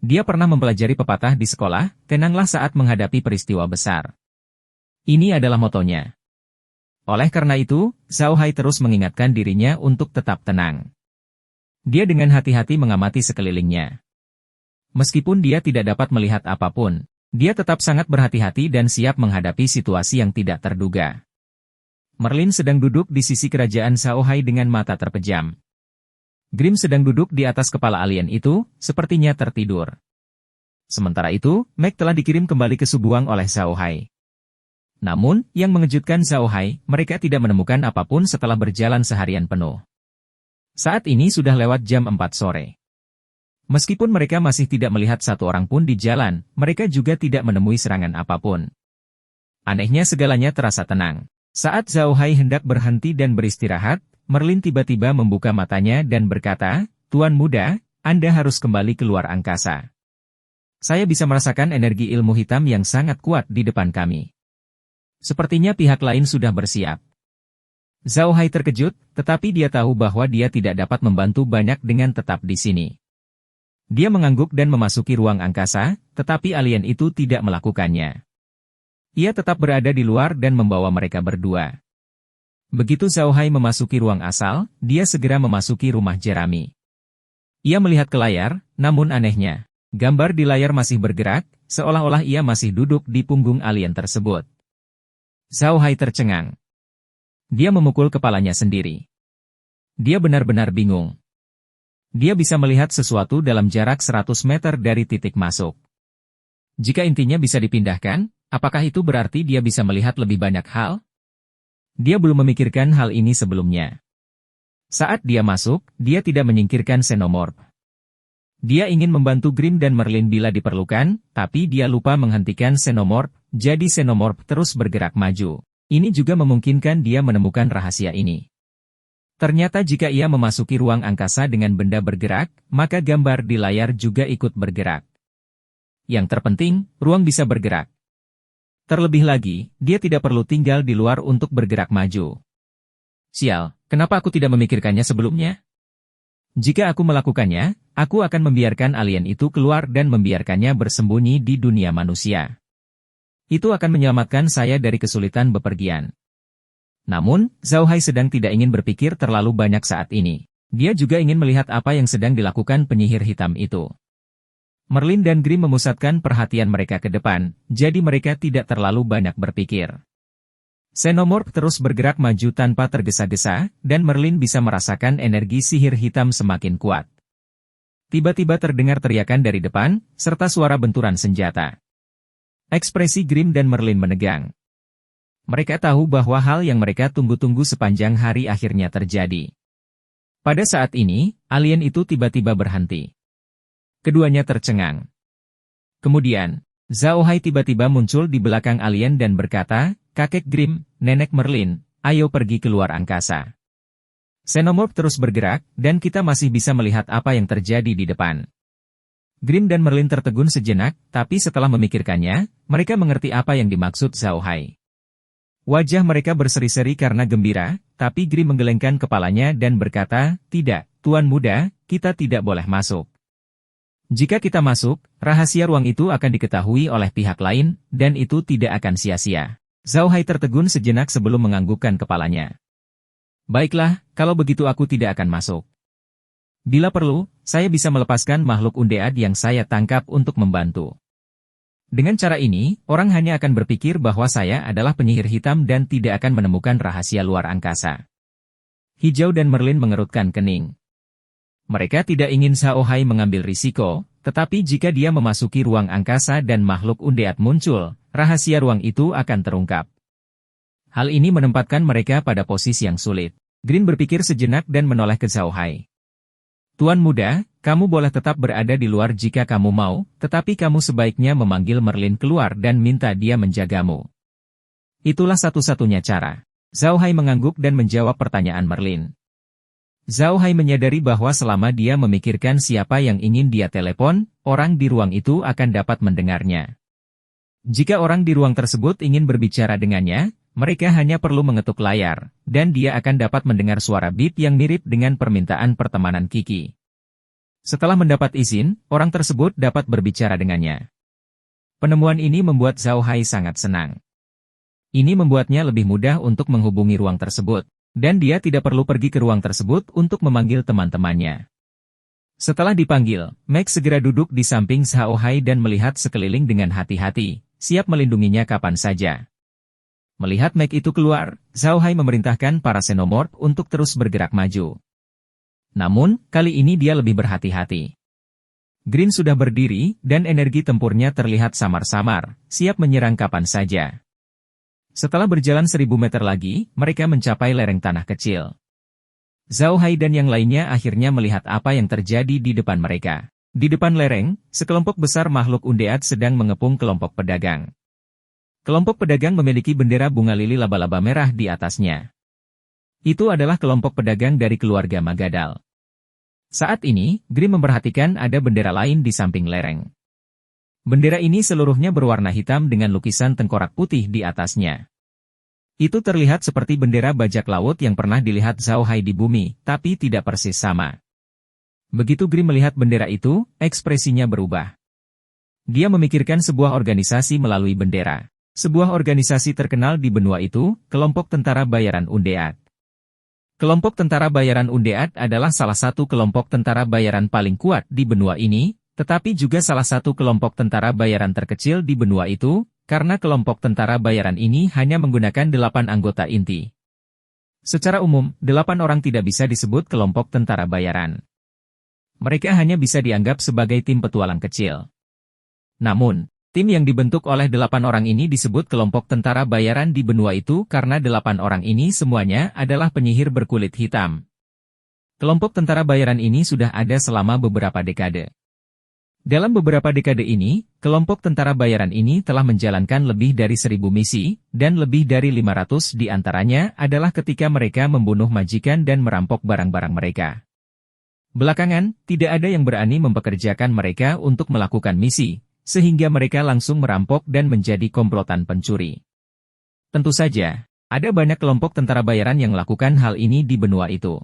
Speaker 1: Dia pernah mempelajari pepatah di sekolah, tenanglah saat menghadapi peristiwa besar. Ini adalah motonya. Oleh karena itu, Zhao Hai terus mengingatkan dirinya untuk tetap tenang. Dia dengan hati-hati mengamati sekelilingnya. Meskipun dia tidak dapat melihat apapun, dia tetap sangat berhati-hati dan siap menghadapi situasi yang tidak terduga. Merlin sedang duduk di sisi kerajaan Zhao Hai dengan mata terpejam. Grim sedang duduk di atas kepala alien itu, sepertinya tertidur. Sementara itu, Meg telah dikirim kembali ke Subuang oleh Zhao Hai. Namun, yang mengejutkan Zhao Hai, mereka tidak menemukan apapun setelah berjalan seharian penuh. Saat ini sudah lewat jam 4 sore. Meskipun mereka masih tidak melihat satu orang pun di jalan, mereka juga tidak menemui serangan apapun. Anehnya segalanya terasa tenang. Saat Zhao Hai hendak berhenti dan beristirahat, Merlin tiba-tiba membuka matanya dan berkata, "Tuan muda, Anda harus kembali keluar angkasa. Saya bisa merasakan energi ilmu hitam yang sangat kuat di depan kami." Sepertinya pihak lain sudah bersiap. Zhao Hai terkejut, tetapi dia tahu bahwa dia tidak dapat membantu banyak dengan tetap di sini. Dia mengangguk dan memasuki ruang angkasa, tetapi alien itu tidak melakukannya. Ia tetap berada di luar dan membawa mereka berdua. Begitu Zhao Hai memasuki ruang asal, dia segera memasuki rumah Jeremy. Ia melihat ke layar, namun anehnya, gambar di layar masih bergerak, seolah-olah ia masih duduk di punggung alien tersebut. Zhao Hai tercengang. Dia memukul kepalanya sendiri. Dia benar-benar bingung. Dia bisa melihat sesuatu dalam jarak 100 meter dari titik masuk. Jika intinya bisa dipindahkan, apakah itu berarti dia bisa melihat lebih banyak hal? Dia belum memikirkan hal ini sebelumnya. Saat dia masuk, dia tidak menyingkirkan xenomorph. Dia ingin membantu Grim dan Merlin bila diperlukan, tapi dia lupa menghentikan xenomorph, jadi xenomorph terus bergerak maju. Ini juga memungkinkan dia menemukan rahasia ini. Ternyata jika ia memasuki ruang angkasa dengan benda bergerak, maka gambar di layar juga ikut bergerak. Yang terpenting, ruang bisa bergerak. Terlebih lagi, dia tidak perlu tinggal di luar untuk bergerak maju. Sial, kenapa aku tidak memikirkannya sebelumnya? Jika aku melakukannya, aku akan membiarkan alien itu keluar dan membiarkannya bersembunyi di dunia manusia. Itu akan menyelamatkan saya dari kesulitan bepergian. Namun, Zhao Hai sedang tidak ingin berpikir terlalu banyak saat ini. Dia juga ingin melihat apa yang sedang dilakukan penyihir hitam itu. Merlin dan Grimm memusatkan perhatian mereka ke depan, jadi mereka tidak terlalu banyak berpikir. Xenomorph terus bergerak maju tanpa tergesa-gesa, dan Merlin bisa merasakan energi sihir hitam semakin kuat. Tiba-tiba terdengar teriakan dari depan, serta suara benturan senjata. Ekspresi Grimm dan Merlin menegang. Mereka tahu bahwa hal yang mereka tunggu-tunggu sepanjang hari akhirnya terjadi. Pada saat ini, alien itu tiba-tiba berhenti. Keduanya tercengang. Kemudian, Zhao Hai tiba-tiba muncul di belakang alien dan berkata, "Kakek Grimm, Nenek Merlin, ayo pergi keluar angkasa." Xenomorph terus bergerak, dan kita masih bisa melihat apa yang terjadi di depan. Grimm dan Merlin tertegun sejenak, tapi setelah memikirkannya, mereka mengerti apa yang dimaksud Zhao Hai. Wajah mereka berseri-seri karena gembira, tapi Grimm menggelengkan kepalanya dan berkata, "Tidak, Tuan Muda, kita tidak boleh masuk. Jika kita masuk, rahasia ruang itu akan diketahui oleh pihak lain, dan itu tidak akan sia-sia." Zhao Hai tertegun sejenak sebelum menganggukkan kepalanya. "Baiklah, kalau begitu aku tidak akan masuk. Bila perlu, saya bisa melepaskan makhluk undead yang saya tangkap untuk membantu. Dengan cara ini, orang hanya akan berpikir bahwa saya adalah penyihir hitam dan tidak akan menemukan rahasia luar angkasa." Hijau dan Merlin mengerutkan kening. Mereka tidak ingin Zhao Hai mengambil risiko, tetapi jika dia memasuki ruang angkasa dan makhluk undead muncul, rahasia ruang itu akan terungkap. Hal ini menempatkan mereka pada posisi yang sulit. Grimm berpikir sejenak dan menoleh ke Zhao Hai. "Tuan Muda, kamu boleh tetap berada di luar jika kamu mau, tetapi kamu sebaiknya memanggil Merlin keluar dan minta dia menjagamu. Itulah satu-satunya cara." Zhao Hai mengangguk dan menjawab pertanyaan Merlin. Zhao Hai menyadari bahwa selama dia memikirkan siapa yang ingin dia telepon, orang di ruang itu akan dapat mendengarnya. Jika orang di ruang tersebut ingin berbicara dengannya, mereka hanya perlu mengetuk layar, dan dia akan dapat mendengar suara beep yang mirip dengan permintaan pertemanan Kiki. Setelah mendapat izin, orang tersebut dapat berbicara dengannya. Penemuan ini membuat Zhao Hai sangat senang. Ini membuatnya lebih mudah untuk menghubungi ruang tersebut. Dan dia tidak perlu pergi ke ruang tersebut untuk memanggil teman-temannya. Setelah dipanggil, Max segera duduk di samping Zhao Hai dan melihat sekeliling dengan hati-hati, siap melindunginya kapan saja. Melihat Max itu keluar, Zhao Hai memerintahkan para Xenomorph untuk terus bergerak maju. Namun, kali ini dia lebih berhati-hati. Green sudah berdiri, dan energi tempurnya terlihat samar-samar, siap menyerang kapan saja. Setelah berjalan 1000 meter lagi, mereka mencapai lereng tanah kecil. Zhao Hai dan yang lainnya akhirnya melihat apa yang terjadi di depan mereka. Di depan lereng, sekelompok besar makhluk undead sedang mengepung kelompok pedagang. Kelompok pedagang memiliki bendera bunga lili laba-laba merah di atasnya. Itu adalah kelompok pedagang dari keluarga Magadal. Saat ini, Grimm memperhatikan ada bendera lain di samping lereng. Bendera ini seluruhnya berwarna hitam dengan lukisan tengkorak putih di atasnya. Itu terlihat seperti bendera bajak laut yang pernah dilihat Zhao Hai di bumi, tapi tidak persis sama. Begitu Grimm melihat bendera itu, ekspresinya berubah. Dia memikirkan sebuah organisasi melalui bendera. Sebuah organisasi terkenal di benua itu, Kelompok Tentara Bayaran Undead. Kelompok Tentara Bayaran Undead adalah salah satu kelompok tentara bayaran paling kuat di benua ini, tetapi juga salah satu kelompok tentara bayaran terkecil di benua itu, karena kelompok tentara bayaran ini hanya menggunakan 8 anggota inti. Secara umum, 8 orang tidak bisa disebut kelompok tentara bayaran. Mereka hanya bisa dianggap sebagai tim petualang kecil. Namun, tim yang dibentuk oleh 8 orang ini disebut kelompok tentara bayaran di benua itu karena 8 orang ini semuanya adalah penyihir berkulit hitam. Kelompok tentara bayaran ini sudah ada selama beberapa dekade. Dalam beberapa dekade ini, kelompok tentara bayaran ini telah menjalankan lebih dari 1000 misi, dan lebih dari 500 di antaranya adalah ketika mereka membunuh majikan dan merampok barang-barang mereka. Belakangan, tidak ada yang berani mempekerjakan mereka untuk melakukan misi, sehingga mereka langsung merampok dan menjadi komplotan pencuri. Tentu saja, ada banyak kelompok tentara bayaran yang melakukan hal ini di benua itu.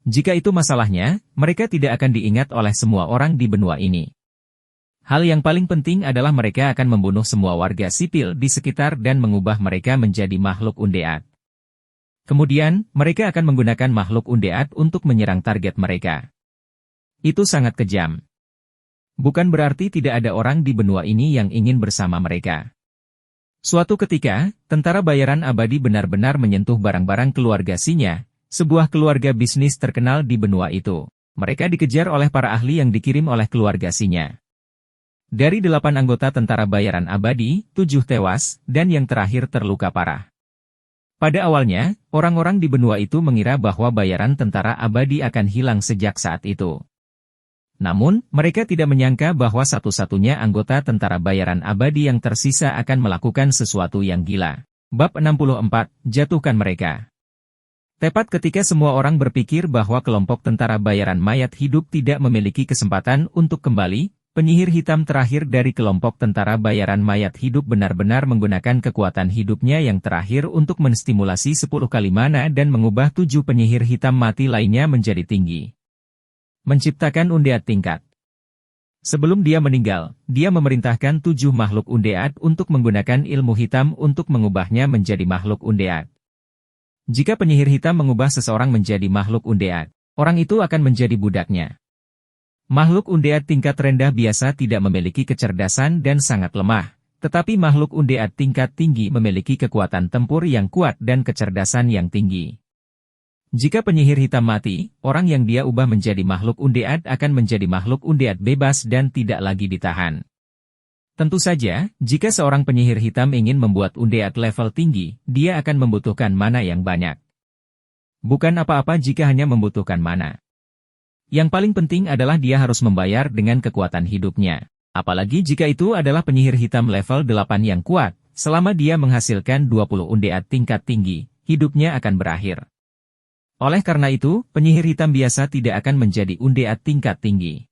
Speaker 1: Jika itu masalahnya, mereka tidak akan diingat oleh semua orang di benua ini. Hal yang paling penting adalah mereka akan membunuh semua warga sipil di sekitar dan mengubah mereka menjadi makhluk undead. Kemudian, mereka akan menggunakan makhluk undead untuk menyerang target mereka. Itu sangat kejam. Bukan berarti tidak ada orang di benua ini yang ingin bersama mereka. Suatu ketika, tentara bayaran abadi benar-benar menyentuh barang-barang keluarga Sinya, sebuah keluarga bisnis terkenal di benua itu. Mereka dikejar oleh para ahli yang dikirim oleh keluarga Sinya. Dari 8 anggota tentara bayaran abadi, 7 tewas, dan yang terakhir terluka parah. Pada awalnya, orang-orang di benua itu mengira bahwa bayaran tentara abadi akan hilang sejak saat itu. Namun, mereka tidak menyangka bahwa satu-satunya anggota tentara bayaran abadi yang tersisa akan melakukan sesuatu yang gila. Bab 64, Jatuhkan Mereka. Tepat ketika semua orang berpikir bahwa kelompok tentara bayaran mayat hidup tidak memiliki kesempatan untuk kembali, penyihir hitam terakhir dari kelompok tentara bayaran mayat hidup benar-benar menggunakan kekuatan hidupnya yang terakhir untuk menstimulasi 10 kali mana dan mengubah 7 penyihir hitam mati lainnya menjadi tinggi. Menciptakan undead tingkat. Sebelum dia meninggal, dia memerintahkan 7 makhluk undead untuk menggunakan ilmu hitam untuk mengubahnya menjadi makhluk undead. Jika penyihir hitam mengubah seseorang menjadi makhluk undead, orang itu akan menjadi budaknya. Makhluk undead tingkat rendah biasa tidak memiliki kecerdasan dan sangat lemah, tetapi makhluk undead tingkat tinggi memiliki kekuatan tempur yang kuat dan kecerdasan yang tinggi. Jika penyihir hitam mati, orang yang dia ubah menjadi makhluk undead akan menjadi makhluk undead bebas dan tidak lagi ditahan. Tentu saja, jika seorang penyihir hitam ingin membuat undead level tinggi, dia akan membutuhkan mana yang banyak. Bukan apa-apa jika hanya membutuhkan mana. Yang paling penting adalah dia harus membayar dengan kekuatan hidupnya. Apalagi jika itu adalah penyihir hitam level 8 yang kuat, selama dia menghasilkan 20 undead tingkat tinggi, hidupnya akan berakhir. Oleh karena itu, penyihir hitam biasa tidak akan menjadi undead tingkat tinggi.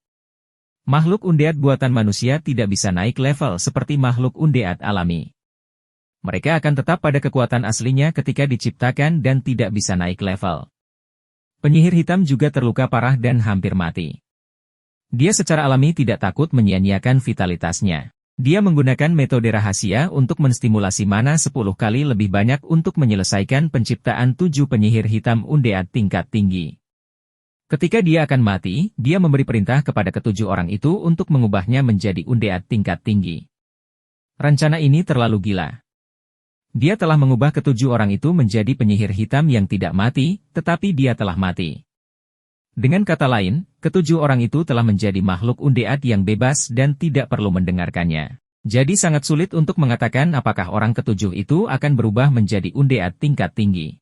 Speaker 1: Makhluk undead buatan manusia tidak bisa naik level seperti makhluk undead alami. Mereka akan tetap pada kekuatan aslinya ketika diciptakan dan tidak bisa naik level. Penyihir hitam juga terluka parah dan hampir mati. Dia secara alami tidak takut menyia-nyiakan vitalitasnya. Dia menggunakan metode rahasia untuk menstimulasi mana 10 kali lebih banyak untuk menyelesaikan penciptaan 7 penyihir hitam undead tingkat tinggi. Ketika dia akan mati, dia memberi perintah kepada ketujuh orang itu untuk mengubahnya menjadi undead tingkat tinggi. Rencana ini terlalu gila. Dia telah mengubah ketujuh orang itu menjadi penyihir hitam yang tidak mati, tetapi dia telah mati. Dengan kata lain, ketujuh orang itu telah menjadi makhluk undead yang bebas dan tidak perlu mendengarkannya. Jadi sangat sulit untuk mengatakan apakah orang ketujuh itu akan berubah menjadi undead tingkat tinggi.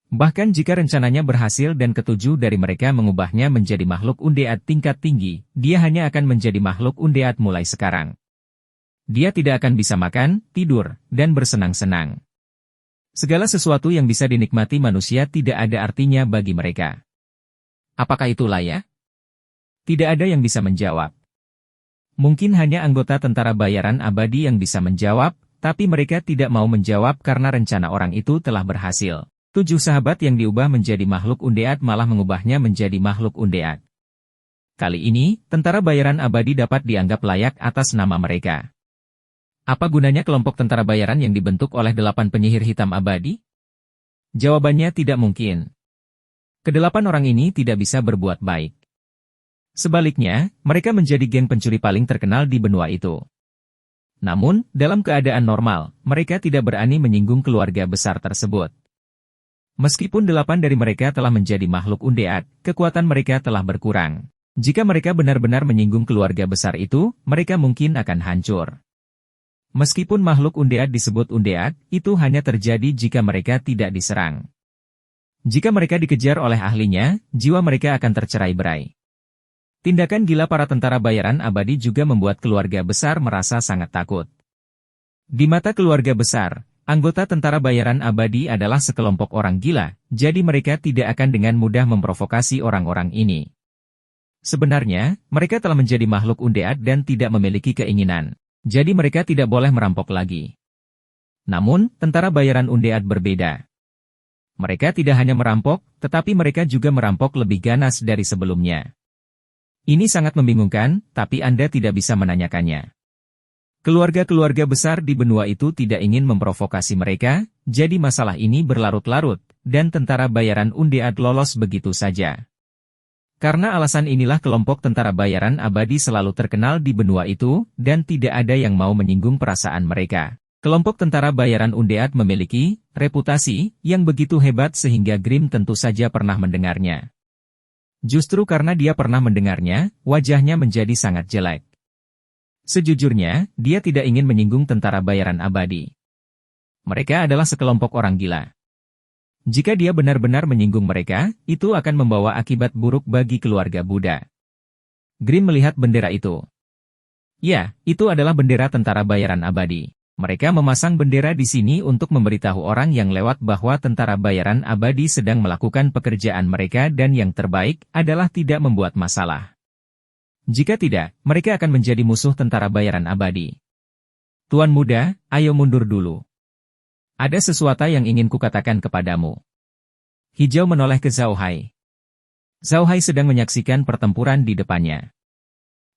Speaker 1: Bahkan jika rencananya berhasil dan ketujuh dari mereka mengubahnya menjadi makhluk undead tingkat tinggi, dia hanya akan menjadi makhluk undead mulai sekarang. Dia tidak akan bisa makan, tidur, dan bersenang-senang. Segala sesuatu yang bisa dinikmati manusia tidak ada artinya bagi mereka. Apakah itu layak? Tidak ada yang bisa menjawab. Mungkin hanya anggota tentara bayaran abadi yang bisa menjawab, tapi mereka tidak mau menjawab karena rencana orang itu telah berhasil. 7 sahabat yang diubah menjadi makhluk undead malah mengubahnya menjadi makhluk undead. Kali ini, tentara bayaran abadi dapat dianggap layak atas nama mereka. Apa gunanya kelompok tentara bayaran yang dibentuk oleh 8 penyihir hitam abadi? Jawabannya tidak mungkin. Kedelapan orang ini tidak bisa berbuat baik. Sebaliknya, mereka menjadi geng pencuri paling terkenal di benua itu. Namun, dalam keadaan normal, mereka tidak berani menyinggung keluarga besar tersebut. Meskipun 8 dari mereka telah menjadi makhluk undead, kekuatan mereka telah berkurang. Jika mereka benar-benar menyinggung keluarga besar itu, mereka mungkin akan hancur. Meskipun makhluk undead disebut undead, itu hanya terjadi jika mereka tidak diserang. Jika mereka dikejar oleh ahlinya, jiwa mereka akan tercerai-berai. Tindakan gila para tentara bayaran abadi juga membuat keluarga besar merasa sangat takut. Di mata keluarga besar, anggota tentara bayaran abadi adalah sekelompok orang gila, jadi mereka tidak akan dengan mudah memprovokasi orang-orang ini. Sebenarnya, mereka telah menjadi makhluk undead dan tidak memiliki keinginan. Jadi mereka tidak boleh merampok lagi. Namun, tentara bayaran undead berbeda. Mereka tidak hanya merampok, tetapi mereka juga merampok lebih ganas dari sebelumnya. Ini sangat membingungkan, tapi Anda tidak bisa menanyakannya. Keluarga-keluarga besar di benua itu tidak ingin memprovokasi mereka, jadi masalah ini berlarut-larut, dan tentara bayaran Undead lolos begitu saja. Karena alasan inilah kelompok tentara bayaran abadi selalu terkenal di benua itu, dan tidak ada yang mau menyinggung perasaan mereka. Kelompok tentara bayaran Undead memiliki reputasi yang begitu hebat sehingga Grimm tentu saja pernah mendengarnya. Justru karena dia pernah mendengarnya, wajahnya menjadi sangat jelek. Sejujurnya, dia tidak ingin menyinggung tentara bayaran abadi. Mereka adalah sekelompok orang gila. Jika dia benar-benar menyinggung mereka, itu akan membawa akibat buruk bagi keluarga Buddha. Grimm melihat bendera itu. Ya, itu adalah bendera tentara bayaran abadi. Mereka memasang bendera di sini untuk memberitahu orang yang lewat bahwa tentara bayaran abadi sedang melakukan pekerjaan mereka dan yang terbaik adalah tidak membuat masalah. Jika tidak, mereka akan menjadi musuh tentara bayaran abadi. Tuan muda, ayo mundur dulu. Ada sesuatu yang ingin kukatakan kepadamu. Hijau menoleh ke Zhao Hai. Zhao Hai sedang menyaksikan pertempuran di depannya.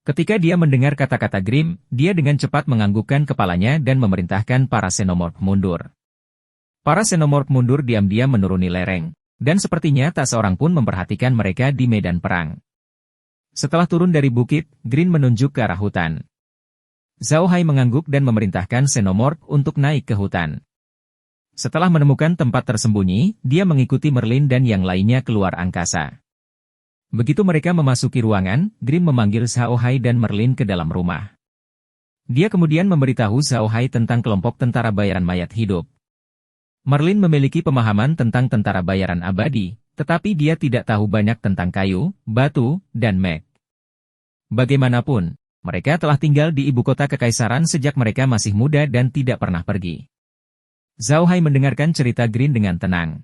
Speaker 1: Ketika dia mendengar kata-kata Grimm, dia dengan cepat menganggukkan kepalanya dan memerintahkan para xenomorph mundur. Para xenomorph mundur diam-diam menuruni lereng, dan sepertinya tak seorang pun memperhatikan mereka di medan perang. Setelah turun dari bukit, Grimm menunjuk ke arah hutan. Zhao Hai mengangguk dan memerintahkan xenomorph untuk naik ke hutan. Setelah menemukan tempat tersembunyi, dia mengikuti Merlin dan yang lainnya keluar angkasa. Begitu mereka memasuki ruangan, Grimm memanggil Zhao Hai dan Merlin ke dalam rumah. Dia kemudian memberitahu Zhao Hai tentang kelompok tentara bayaran mayat hidup. Merlin memiliki pemahaman tentang tentara bayaran abadi, tetapi dia tidak tahu banyak tentang kayu, batu, dan mag. Bagaimanapun, mereka telah tinggal di ibu kota kekaisaran sejak mereka masih muda dan tidak pernah pergi. Zhao Hai mendengarkan cerita Grimm dengan tenang.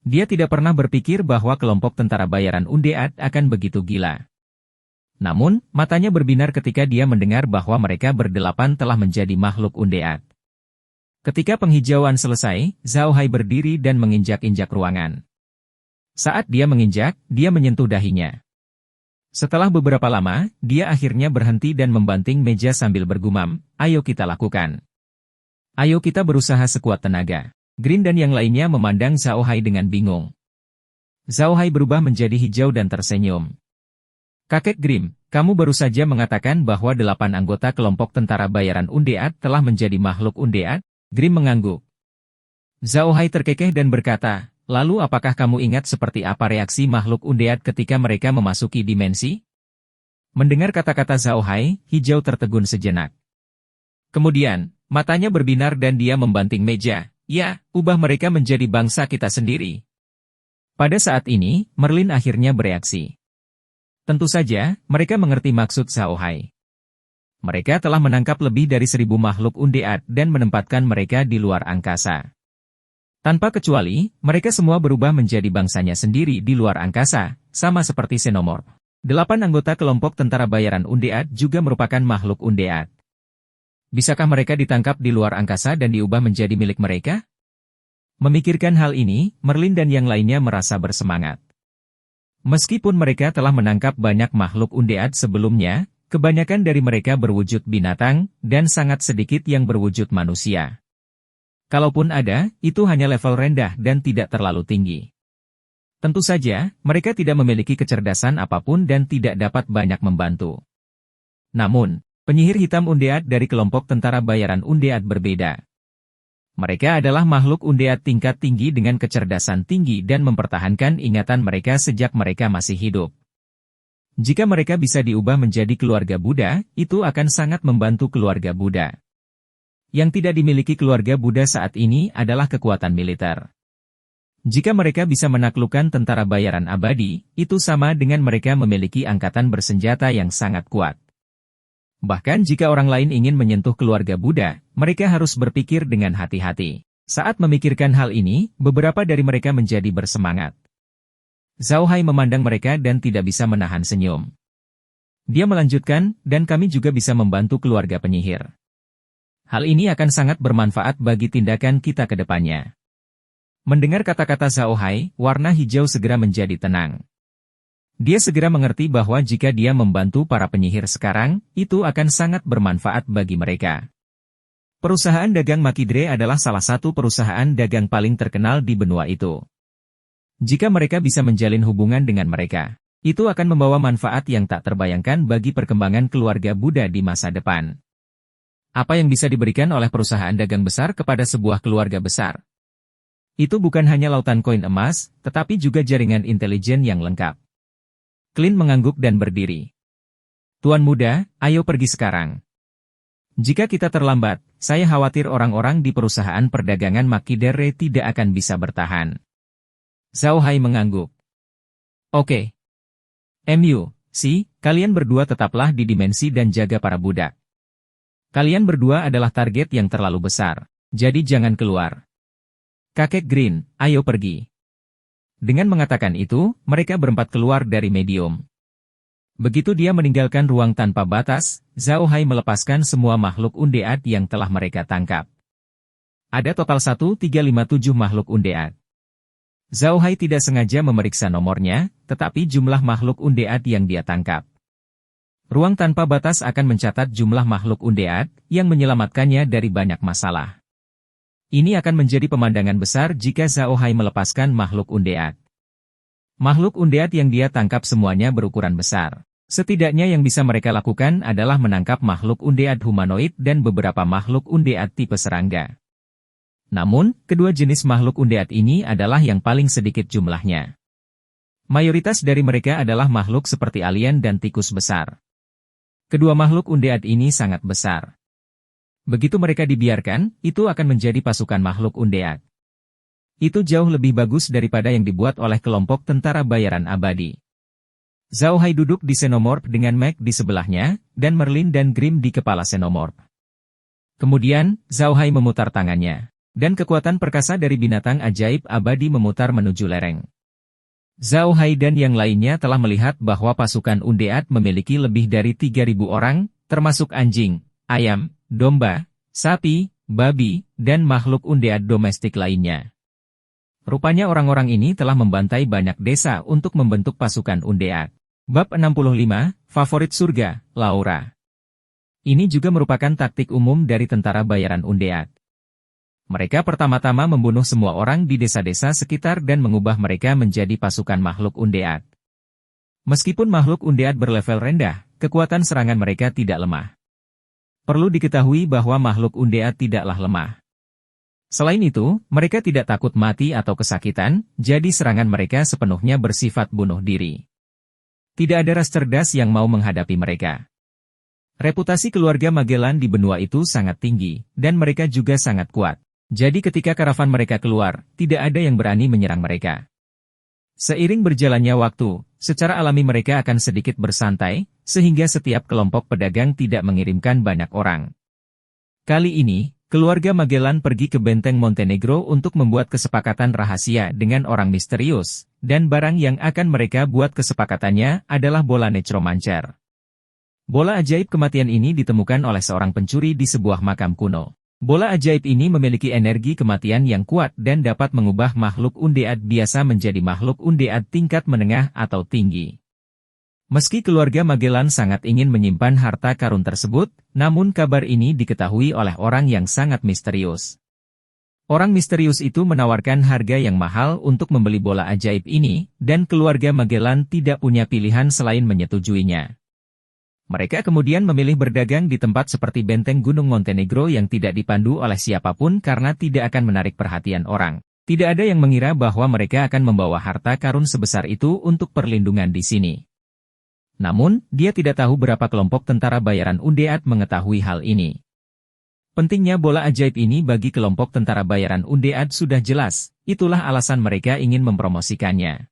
Speaker 1: Dia tidak pernah berpikir bahwa kelompok tentara bayaran Undead akan begitu gila. Namun, matanya berbinar ketika dia mendengar bahwa mereka berdelapan telah menjadi makhluk Undead. Ketika penghijauan selesai, Zhao Hai berdiri dan menginjak-injak ruangan. Saat dia menginjak, dia menyentuh dahinya. Setelah beberapa lama, dia akhirnya berhenti dan membanting meja sambil bergumam, "Ayo kita lakukan. Ayo kita berusaha sekuat tenaga." Grimm dan yang lainnya memandang Zhao Hai dengan bingung. Zhao Hai berubah menjadi hijau dan tersenyum. "Kakek Grimm, kamu baru saja mengatakan bahwa 8 anggota kelompok tentara bayaran Undead telah menjadi makhluk Undead?" Grimm mengangguk. Zhao Hai terkekeh dan berkata, "Lalu apakah kamu ingat seperti apa reaksi makhluk Undead ketika mereka memasuki dimensi?" Mendengar kata-kata Zhao Hai, hijau tertegun sejenak. Kemudian, matanya berbinar dan dia membanting meja. "Ya, ubah mereka menjadi bangsa kita sendiri." Pada saat ini, Merlin akhirnya bereaksi. Tentu saja, mereka mengerti maksud Zhao Hai. Mereka telah menangkap lebih dari 1000 makhluk Undead dan menempatkan mereka di luar angkasa. Tanpa kecuali, mereka semua berubah menjadi bangsanya sendiri di luar angkasa, sama seperti xenomorph. 8 anggota kelompok tentara bayaran Undead juga merupakan makhluk Undead. Bisakah mereka ditangkap di luar angkasa dan diubah menjadi milik mereka? Memikirkan hal ini, Merlin dan yang lainnya merasa bersemangat. Meskipun mereka telah menangkap banyak makhluk Undead sebelumnya, kebanyakan dari mereka berwujud binatang, dan sangat sedikit yang berwujud manusia. Kalaupun ada, itu hanya level rendah dan tidak terlalu tinggi. Tentu saja, mereka tidak memiliki kecerdasan apapun dan tidak dapat banyak membantu. Namun, penyihir hitam Undead dari kelompok tentara bayaran Undead berbeda. Mereka adalah makhluk Undead tingkat tinggi dengan kecerdasan tinggi dan mempertahankan ingatan mereka sejak mereka masih hidup. Jika mereka bisa diubah menjadi keluarga Buddha, itu akan sangat membantu keluarga Buddha. Yang tidak dimiliki keluarga Buddha saat ini adalah kekuatan militer. Jika mereka bisa menaklukkan tentara bayaran abadi, itu sama dengan mereka memiliki angkatan bersenjata yang sangat kuat. Bahkan jika orang lain ingin menyentuh keluarga Buddha, mereka harus berpikir dengan hati-hati. Saat memikirkan hal ini, beberapa dari mereka menjadi bersemangat. Zhao Hai memandang mereka dan tidak bisa menahan senyum. Dia melanjutkan, "Dan kami juga bisa membantu keluarga penyihir. Hal ini akan sangat bermanfaat bagi tindakan kita ke depannya." Mendengar kata-kata Zhao Hai, warna hijau segera menjadi tenang. Dia segera mengerti bahwa jika dia membantu para penyihir sekarang, itu akan sangat bermanfaat bagi mereka. Perusahaan dagang Makidre adalah salah satu perusahaan dagang paling terkenal di benua itu. Jika mereka bisa menjalin hubungan dengan mereka, itu akan membawa manfaat yang tak terbayangkan bagi perkembangan keluarga Buddha di masa depan. Apa yang bisa diberikan oleh perusahaan dagang besar kepada sebuah keluarga besar? Itu bukan hanya lautan koin emas, tetapi juga jaringan intelijen yang lengkap. Clint mengangguk dan berdiri. Tuan muda, ayo pergi sekarang. Jika kita terlambat, saya khawatir orang-orang di perusahaan perdagangan Makidre tidak akan bisa bertahan. Zhao Hai mengangguk. Oke. Kalian berdua tetaplah di dimensi dan jaga para budak. Kalian berdua adalah target yang terlalu besar, jadi jangan keluar. Kakek Green, ayo pergi. Dengan mengatakan itu, mereka berempat keluar dari medium. Begitu dia meninggalkan ruang tanpa batas, Zhao Hai melepaskan semua makhluk undead yang telah mereka tangkap. Ada total 1357 makhluk undead. Zhao Hai tidak sengaja memeriksa nomornya, tetapi jumlah makhluk undead yang dia tangkap. Ruang tanpa batas akan mencatat jumlah makhluk undead yang menyelamatkannya dari banyak masalah. Ini akan menjadi pemandangan besar jika Zhao Hai melepaskan makhluk undead. Makhluk undead yang dia tangkap semuanya berukuran besar. Setidaknya yang bisa mereka lakukan adalah menangkap makhluk undead humanoid dan beberapa makhluk undead tipe serangga. Namun, kedua jenis makhluk undead ini adalah yang paling sedikit jumlahnya. Mayoritas dari mereka adalah makhluk seperti alien dan tikus besar. Kedua makhluk undead ini sangat besar. Begitu mereka dibiarkan, itu akan menjadi pasukan makhluk undead. Itu jauh lebih bagus daripada yang dibuat oleh kelompok tentara bayaran abadi. Zhao Hai duduk di Xenomorph dengan Meg di sebelahnya, dan Merlin dan Grim di kepala Xenomorph. Kemudian, Zhao Hai memutar tangannya, dan kekuatan perkasa dari binatang ajaib abadi memutar menuju lereng. Zhao Hai dan yang lainnya telah melihat bahwa pasukan undead memiliki lebih dari 3.000 orang, termasuk anjing, ayam, domba, sapi, babi, dan makhluk undead domestik lainnya. Rupanya orang-orang ini telah membantai banyak desa untuk membentuk pasukan undead. Bab 65, Favorit Surga, Laura. Ini juga merupakan taktik umum dari tentara bayaran undead. Mereka pertama-tama membunuh semua orang di desa-desa sekitar dan mengubah mereka menjadi pasukan makhluk undead. Meskipun makhluk undead berlevel rendah, kekuatan serangan mereka tidak lemah. Perlu diketahui bahwa makhluk undead tidaklah lemah. Selain itu, mereka tidak takut mati atau kesakitan, jadi serangan mereka sepenuhnya bersifat bunuh diri. Tidak ada ras cerdas yang mau menghadapi mereka. Reputasi keluarga Magellan di benua itu sangat tinggi, dan mereka juga sangat kuat. Jadi ketika karavan mereka keluar, tidak ada yang berani menyerang mereka. Seiring berjalannya waktu, secara alami mereka akan sedikit bersantai, sehingga setiap kelompok pedagang tidak mengirimkan banyak orang. Kali ini, keluarga Magellan pergi ke benteng Montenegro untuk membuat kesepakatan rahasia dengan orang misterius, dan barang yang akan mereka buat kesepakatannya adalah bola necromancer. Bola ajaib kematian ini ditemukan oleh seorang pencuri di sebuah makam kuno. Bola ajaib ini memiliki energi kematian yang kuat dan dapat mengubah makhluk undead biasa menjadi makhluk undead tingkat menengah atau tinggi. Meski keluarga Magellan sangat ingin menyimpan harta karun tersebut, namun kabar ini diketahui oleh orang yang sangat misterius. Orang misterius itu menawarkan harga yang mahal untuk membeli bola ajaib ini, dan keluarga Magellan tidak punya pilihan selain menyetujuinya. Mereka kemudian memilih berdagang di tempat seperti benteng Gunung Montenegro yang tidak dipandu oleh siapapun karena tidak akan menarik perhatian orang. Tidak ada yang mengira bahwa mereka akan membawa harta karun sebesar itu untuk perlindungan di sini. Namun, dia tidak tahu berapa kelompok tentara bayaran undead mengetahui hal ini. Pentingnya bola ajaib ini bagi kelompok tentara bayaran undead sudah jelas, itulah alasan mereka ingin mempromosikannya.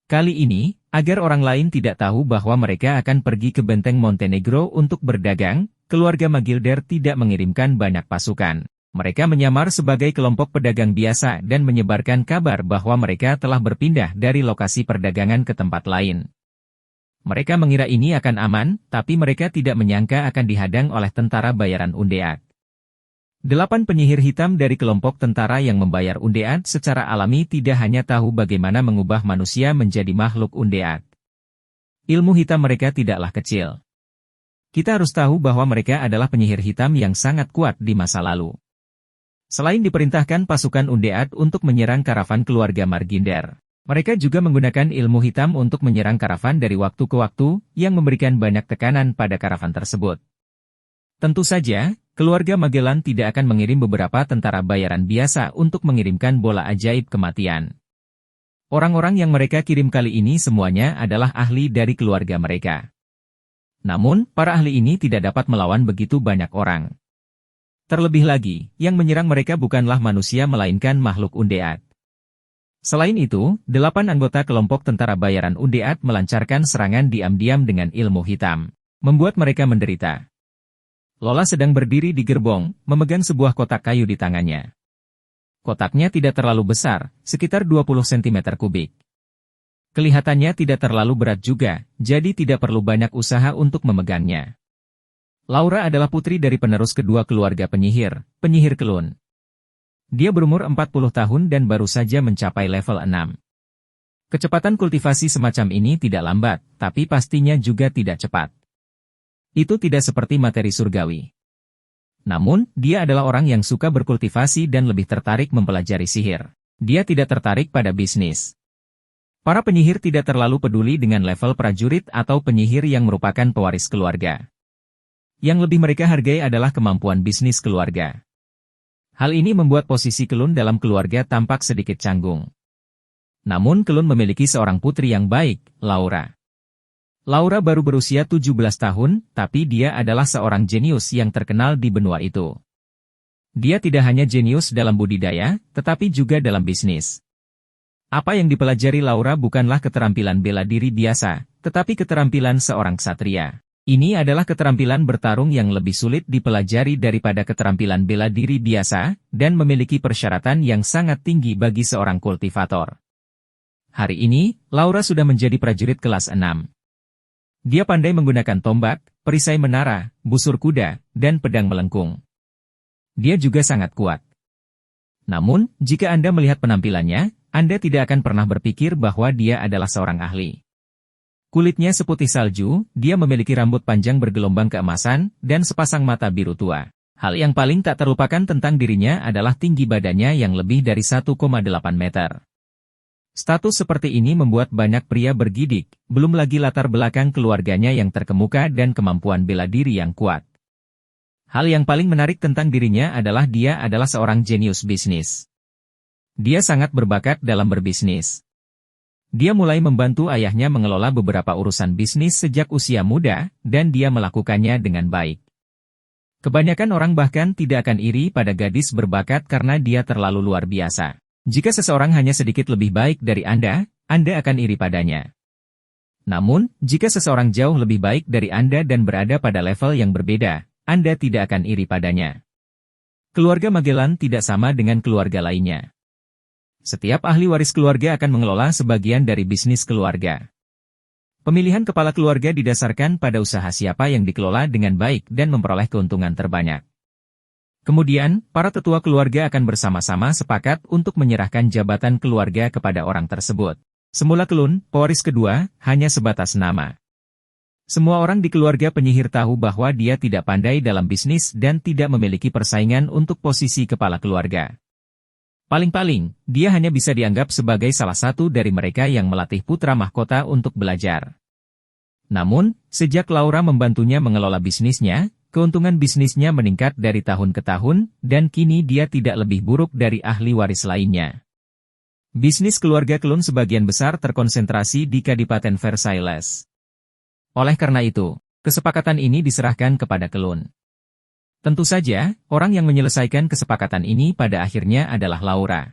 Speaker 1: Kali ini, agar orang lain tidak tahu bahwa mereka akan pergi ke benteng Montenegro untuk berdagang, keluarga Magilder tidak mengirimkan banyak pasukan. Mereka menyamar sebagai kelompok pedagang biasa dan menyebarkan kabar bahwa mereka telah berpindah dari lokasi perdagangan ke tempat lain. Mereka mengira ini akan aman, tapi mereka tidak menyangka akan dihadang oleh tentara bayaran undead. 8 penyihir hitam dari kelompok tentara yang membayar undead secara alami tidak hanya tahu bagaimana mengubah manusia menjadi makhluk undead. Ilmu hitam mereka tidaklah kecil. Kita harus tahu bahwa mereka adalah penyihir hitam yang sangat kuat di masa lalu. Selain diperintahkan pasukan Undead untuk menyerang karavan keluarga Marginder, mereka juga menggunakan ilmu hitam untuk menyerang karavan dari waktu ke waktu, yang memberikan banyak tekanan pada karavan tersebut. Tentu saja, keluarga Magellan tidak akan mengirim beberapa tentara bayaran biasa untuk mengirimkan bola ajaib kematian. Orang-orang yang mereka kirim kali ini semuanya adalah ahli dari keluarga mereka. Namun, para ahli ini tidak dapat melawan begitu banyak orang. Terlebih lagi, yang menyerang mereka bukanlah manusia melainkan makhluk Undead. Selain itu, 8 anggota kelompok tentara bayaran Undead melancarkan serangan diam-diam dengan ilmu hitam, membuat mereka menderita. Lola sedang berdiri di gerbong, memegang sebuah kotak kayu di tangannya. Kotaknya tidak terlalu besar, sekitar 20 cm kubik. Kelihatannya tidak terlalu berat juga, jadi tidak perlu banyak usaha untuk memegangnya. Laura adalah putri dari penerus kedua keluarga penyihir Kelun. Dia berumur 40 tahun dan baru saja mencapai level 6. Kecepatan kultivasi semacam ini tidak lambat, tapi pastinya juga tidak cepat. Itu tidak seperti materi surgawi. Namun, dia adalah orang yang suka berkultivasi dan lebih tertarik mempelajari sihir. Dia tidak tertarik pada bisnis. Para penyihir tidak terlalu peduli dengan level prajurit atau penyihir yang merupakan pewaris keluarga. Yang lebih mereka hargai adalah kemampuan bisnis keluarga. Hal ini membuat posisi Kelun dalam keluarga tampak sedikit canggung. Namun Kelun memiliki seorang putri yang baik, Laura. Laura baru berusia 17 tahun, tapi dia adalah seorang jenius yang terkenal di benua itu. Dia tidak hanya jenius dalam budidaya, tetapi juga dalam bisnis. Apa yang dipelajari Laura bukanlah keterampilan bela diri biasa, tetapi keterampilan seorang ksatria. Ini adalah keterampilan bertarung yang lebih sulit dipelajari daripada keterampilan bela diri biasa, dan memiliki persyaratan yang sangat tinggi bagi seorang kultivator. Hari ini, Laura sudah menjadi prajurit kelas 6. Dia pandai menggunakan tombak, perisai menara, busur kuda, dan pedang melengkung. Dia juga sangat kuat. Namun, jika Anda melihat penampilannya, Anda tidak akan pernah berpikir bahwa dia adalah seorang ahli. Kulitnya seputih salju, dia memiliki rambut panjang bergelombang keemasan, dan sepasang mata biru tua. Hal yang paling tak terlupakan tentang dirinya adalah tinggi badannya yang lebih dari 1,8 meter. Status seperti ini membuat banyak pria bergidik, belum lagi latar belakang keluarganya yang terkemuka dan kemampuan bela diri yang kuat. Hal yang paling menarik tentang dirinya adalah dia adalah seorang jenius bisnis. Dia sangat berbakat dalam berbisnis. Dia mulai membantu ayahnya mengelola beberapa urusan bisnis sejak usia muda, dan dia melakukannya dengan baik. Kebanyakan orang bahkan tidak akan iri pada gadis berbakat karena dia terlalu luar biasa. Jika seseorang hanya sedikit lebih baik dari Anda akan iri padanya. Namun, jika seseorang jauh lebih baik dari Anda dan berada pada level yang berbeda, Anda tidak akan iri padanya. Keluarga Magellan tidak sama dengan keluarga lainnya. Setiap ahli waris keluarga akan mengelola sebagian dari bisnis keluarga. Pemilihan kepala keluarga didasarkan pada usaha siapa yang dikelola dengan baik dan memperoleh keuntungan terbanyak. Kemudian, para tetua keluarga akan bersama-sama sepakat untuk menyerahkan jabatan keluarga kepada orang tersebut. Semula Kelun, pewaris kedua, hanya sebatas nama. Semua orang di keluarga penyihir tahu bahwa dia tidak pandai dalam bisnis dan tidak memiliki persaingan untuk posisi kepala keluarga. Paling-paling, dia hanya bisa dianggap sebagai salah satu dari mereka yang melatih putra mahkota untuk belajar. Namun, sejak Laura membantunya mengelola bisnisnya, keuntungan bisnisnya meningkat dari tahun ke tahun, dan kini dia tidak lebih buruk dari ahli waris lainnya. Bisnis keluarga Kelun sebagian besar terkonsentrasi di Kadipaten Versailles. Oleh karena itu, kesepakatan ini diserahkan kepada Kelun. Tentu saja, orang yang menyelesaikan kesepakatan ini pada akhirnya adalah Laura.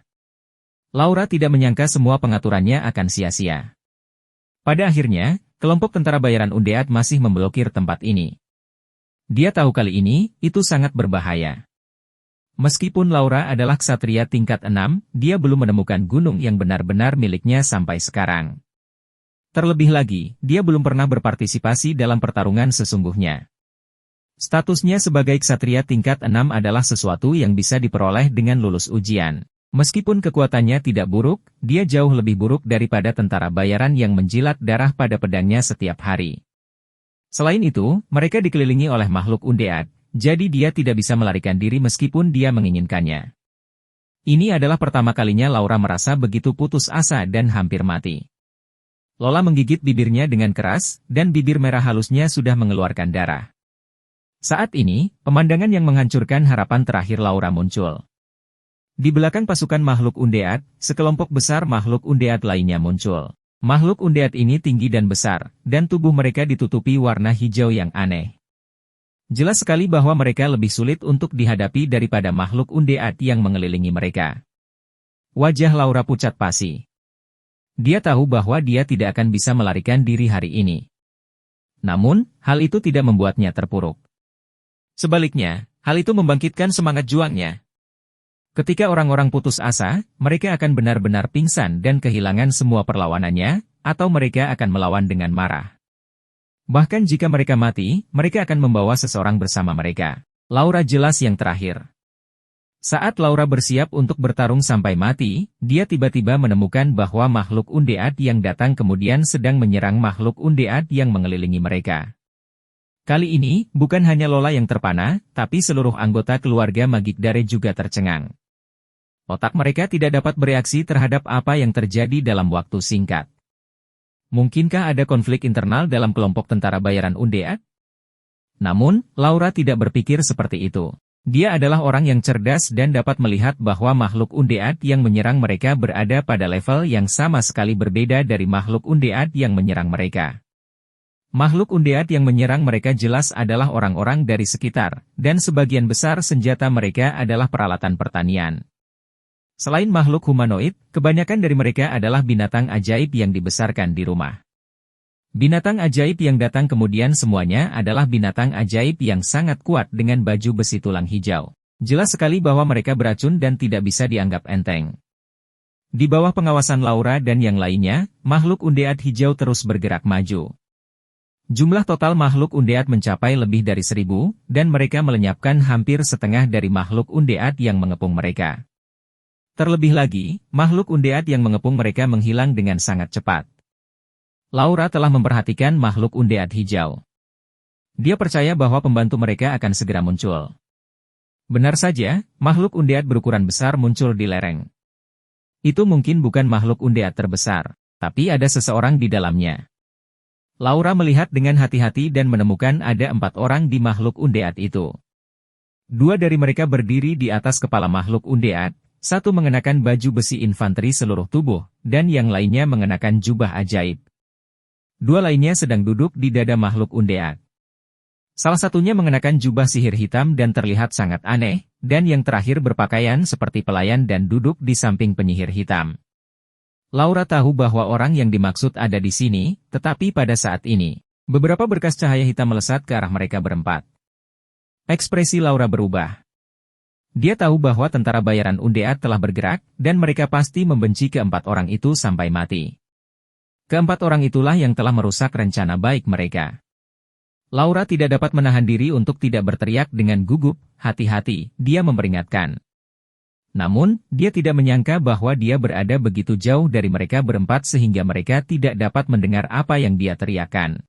Speaker 1: Laura tidak menyangka semua pengaturannya akan sia-sia. Pada akhirnya, kelompok tentara bayaran Undead masih memblokir tempat ini. Dia tahu kali ini, itu sangat berbahaya. Meskipun Laura adalah ksatria tingkat 6, dia belum menemukan gunung yang benar-benar miliknya sampai sekarang. Terlebih lagi, dia belum pernah berpartisipasi dalam pertarungan sesungguhnya. Statusnya sebagai ksatria tingkat 6 adalah sesuatu yang bisa diperoleh dengan lulus ujian. Meskipun kekuatannya tidak buruk, dia jauh lebih buruk daripada tentara bayaran yang menjilat darah pada pedangnya setiap hari. Selain itu, mereka dikelilingi oleh makhluk undead, jadi dia tidak bisa melarikan diri meskipun dia menginginkannya. Ini adalah pertama kalinya Laura merasa begitu putus asa dan hampir mati. Lola menggigit bibirnya dengan keras, dan bibir merah halusnya sudah mengeluarkan darah. Saat ini, pemandangan yang menghancurkan harapan terakhir Laura muncul. Di belakang pasukan makhluk undead, sekelompok besar makhluk undead lainnya muncul. Makhluk undead ini tinggi dan besar, dan tubuh mereka ditutupi warna hijau yang aneh. Jelas sekali bahwa mereka lebih sulit untuk dihadapi daripada makhluk undead yang mengelilingi mereka. Wajah Laura pucat pasi. Dia tahu bahwa dia tidak akan bisa melarikan diri hari ini. Namun, hal itu tidak membuatnya terpuruk. Sebaliknya, hal itu membangkitkan semangat juangnya. Ketika orang-orang putus asa, mereka akan benar-benar pingsan dan kehilangan semua perlawanannya, atau mereka akan melawan dengan marah. Bahkan jika mereka mati, mereka akan membawa seseorang bersama mereka. Laura jelas yang terakhir. Saat Laura bersiap untuk bertarung sampai mati, dia tiba-tiba menemukan bahwa makhluk undead yang datang kemudian sedang menyerang makhluk undead yang mengelilingi mereka. Kali ini, bukan hanya Lola yang terpana, tapi seluruh anggota keluarga Magikdare juga tercengang. Otak mereka tidak dapat bereaksi terhadap apa yang terjadi dalam waktu singkat. Mungkinkah ada konflik internal dalam kelompok tentara bayaran undead? Namun, Laura tidak berpikir seperti itu. Dia adalah orang yang cerdas dan dapat melihat bahwa makhluk undead yang menyerang mereka berada pada level yang sama sekali berbeda dari makhluk undead yang menyerang mereka. Makhluk undead yang menyerang mereka jelas adalah orang-orang dari sekitar, dan sebagian besar senjata mereka adalah peralatan pertanian. Selain makhluk humanoid, kebanyakan dari mereka adalah binatang ajaib yang dibesarkan di rumah. Binatang ajaib yang datang kemudian semuanya adalah binatang ajaib yang sangat kuat dengan baju besi tulang hijau. Jelas sekali bahwa mereka beracun dan tidak bisa dianggap enteng. Di bawah pengawasan Laura dan yang lainnya, makhluk undead hijau terus bergerak maju. Jumlah total makhluk undead mencapai lebih dari 1000, dan mereka melenyapkan hampir setengah dari makhluk undead yang mengepung mereka. Terlebih lagi, makhluk undead yang mengepung mereka menghilang dengan sangat cepat. Laura telah memperhatikan makhluk undead hijau. Dia percaya bahwa pembantu mereka akan segera muncul. Benar saja, makhluk undead berukuran besar muncul di lereng. Itu mungkin bukan makhluk undead terbesar, tapi ada seseorang di dalamnya. Laura melihat dengan hati-hati dan menemukan ada 4 orang di makhluk undead itu. 2 dari mereka berdiri di atas kepala makhluk undead, 1 mengenakan baju besi infanteri seluruh tubuh, dan yang lainnya mengenakan jubah ajaib. 2 lainnya sedang duduk di dada makhluk undead. Salah satunya mengenakan jubah sihir hitam dan terlihat sangat aneh, dan yang terakhir berpakaian seperti pelayan dan duduk di samping penyihir hitam. Laura tahu bahwa orang yang dimaksud ada di sini, tetapi pada saat ini, beberapa berkas cahaya hitam melesat ke arah mereka berempat. Ekspresi Laura berubah. Dia tahu bahwa tentara bayaran undead telah bergerak, dan mereka pasti membenci keempat orang itu sampai mati. Keempat orang itulah yang telah merusak rencana baik mereka. Laura tidak dapat menahan diri untuk tidak berteriak dengan gugup, hati-hati, dia memperingatkan. Namun, dia tidak menyangka bahwa dia berada begitu jauh dari mereka berempat sehingga mereka tidak dapat mendengar apa yang dia teriakkan.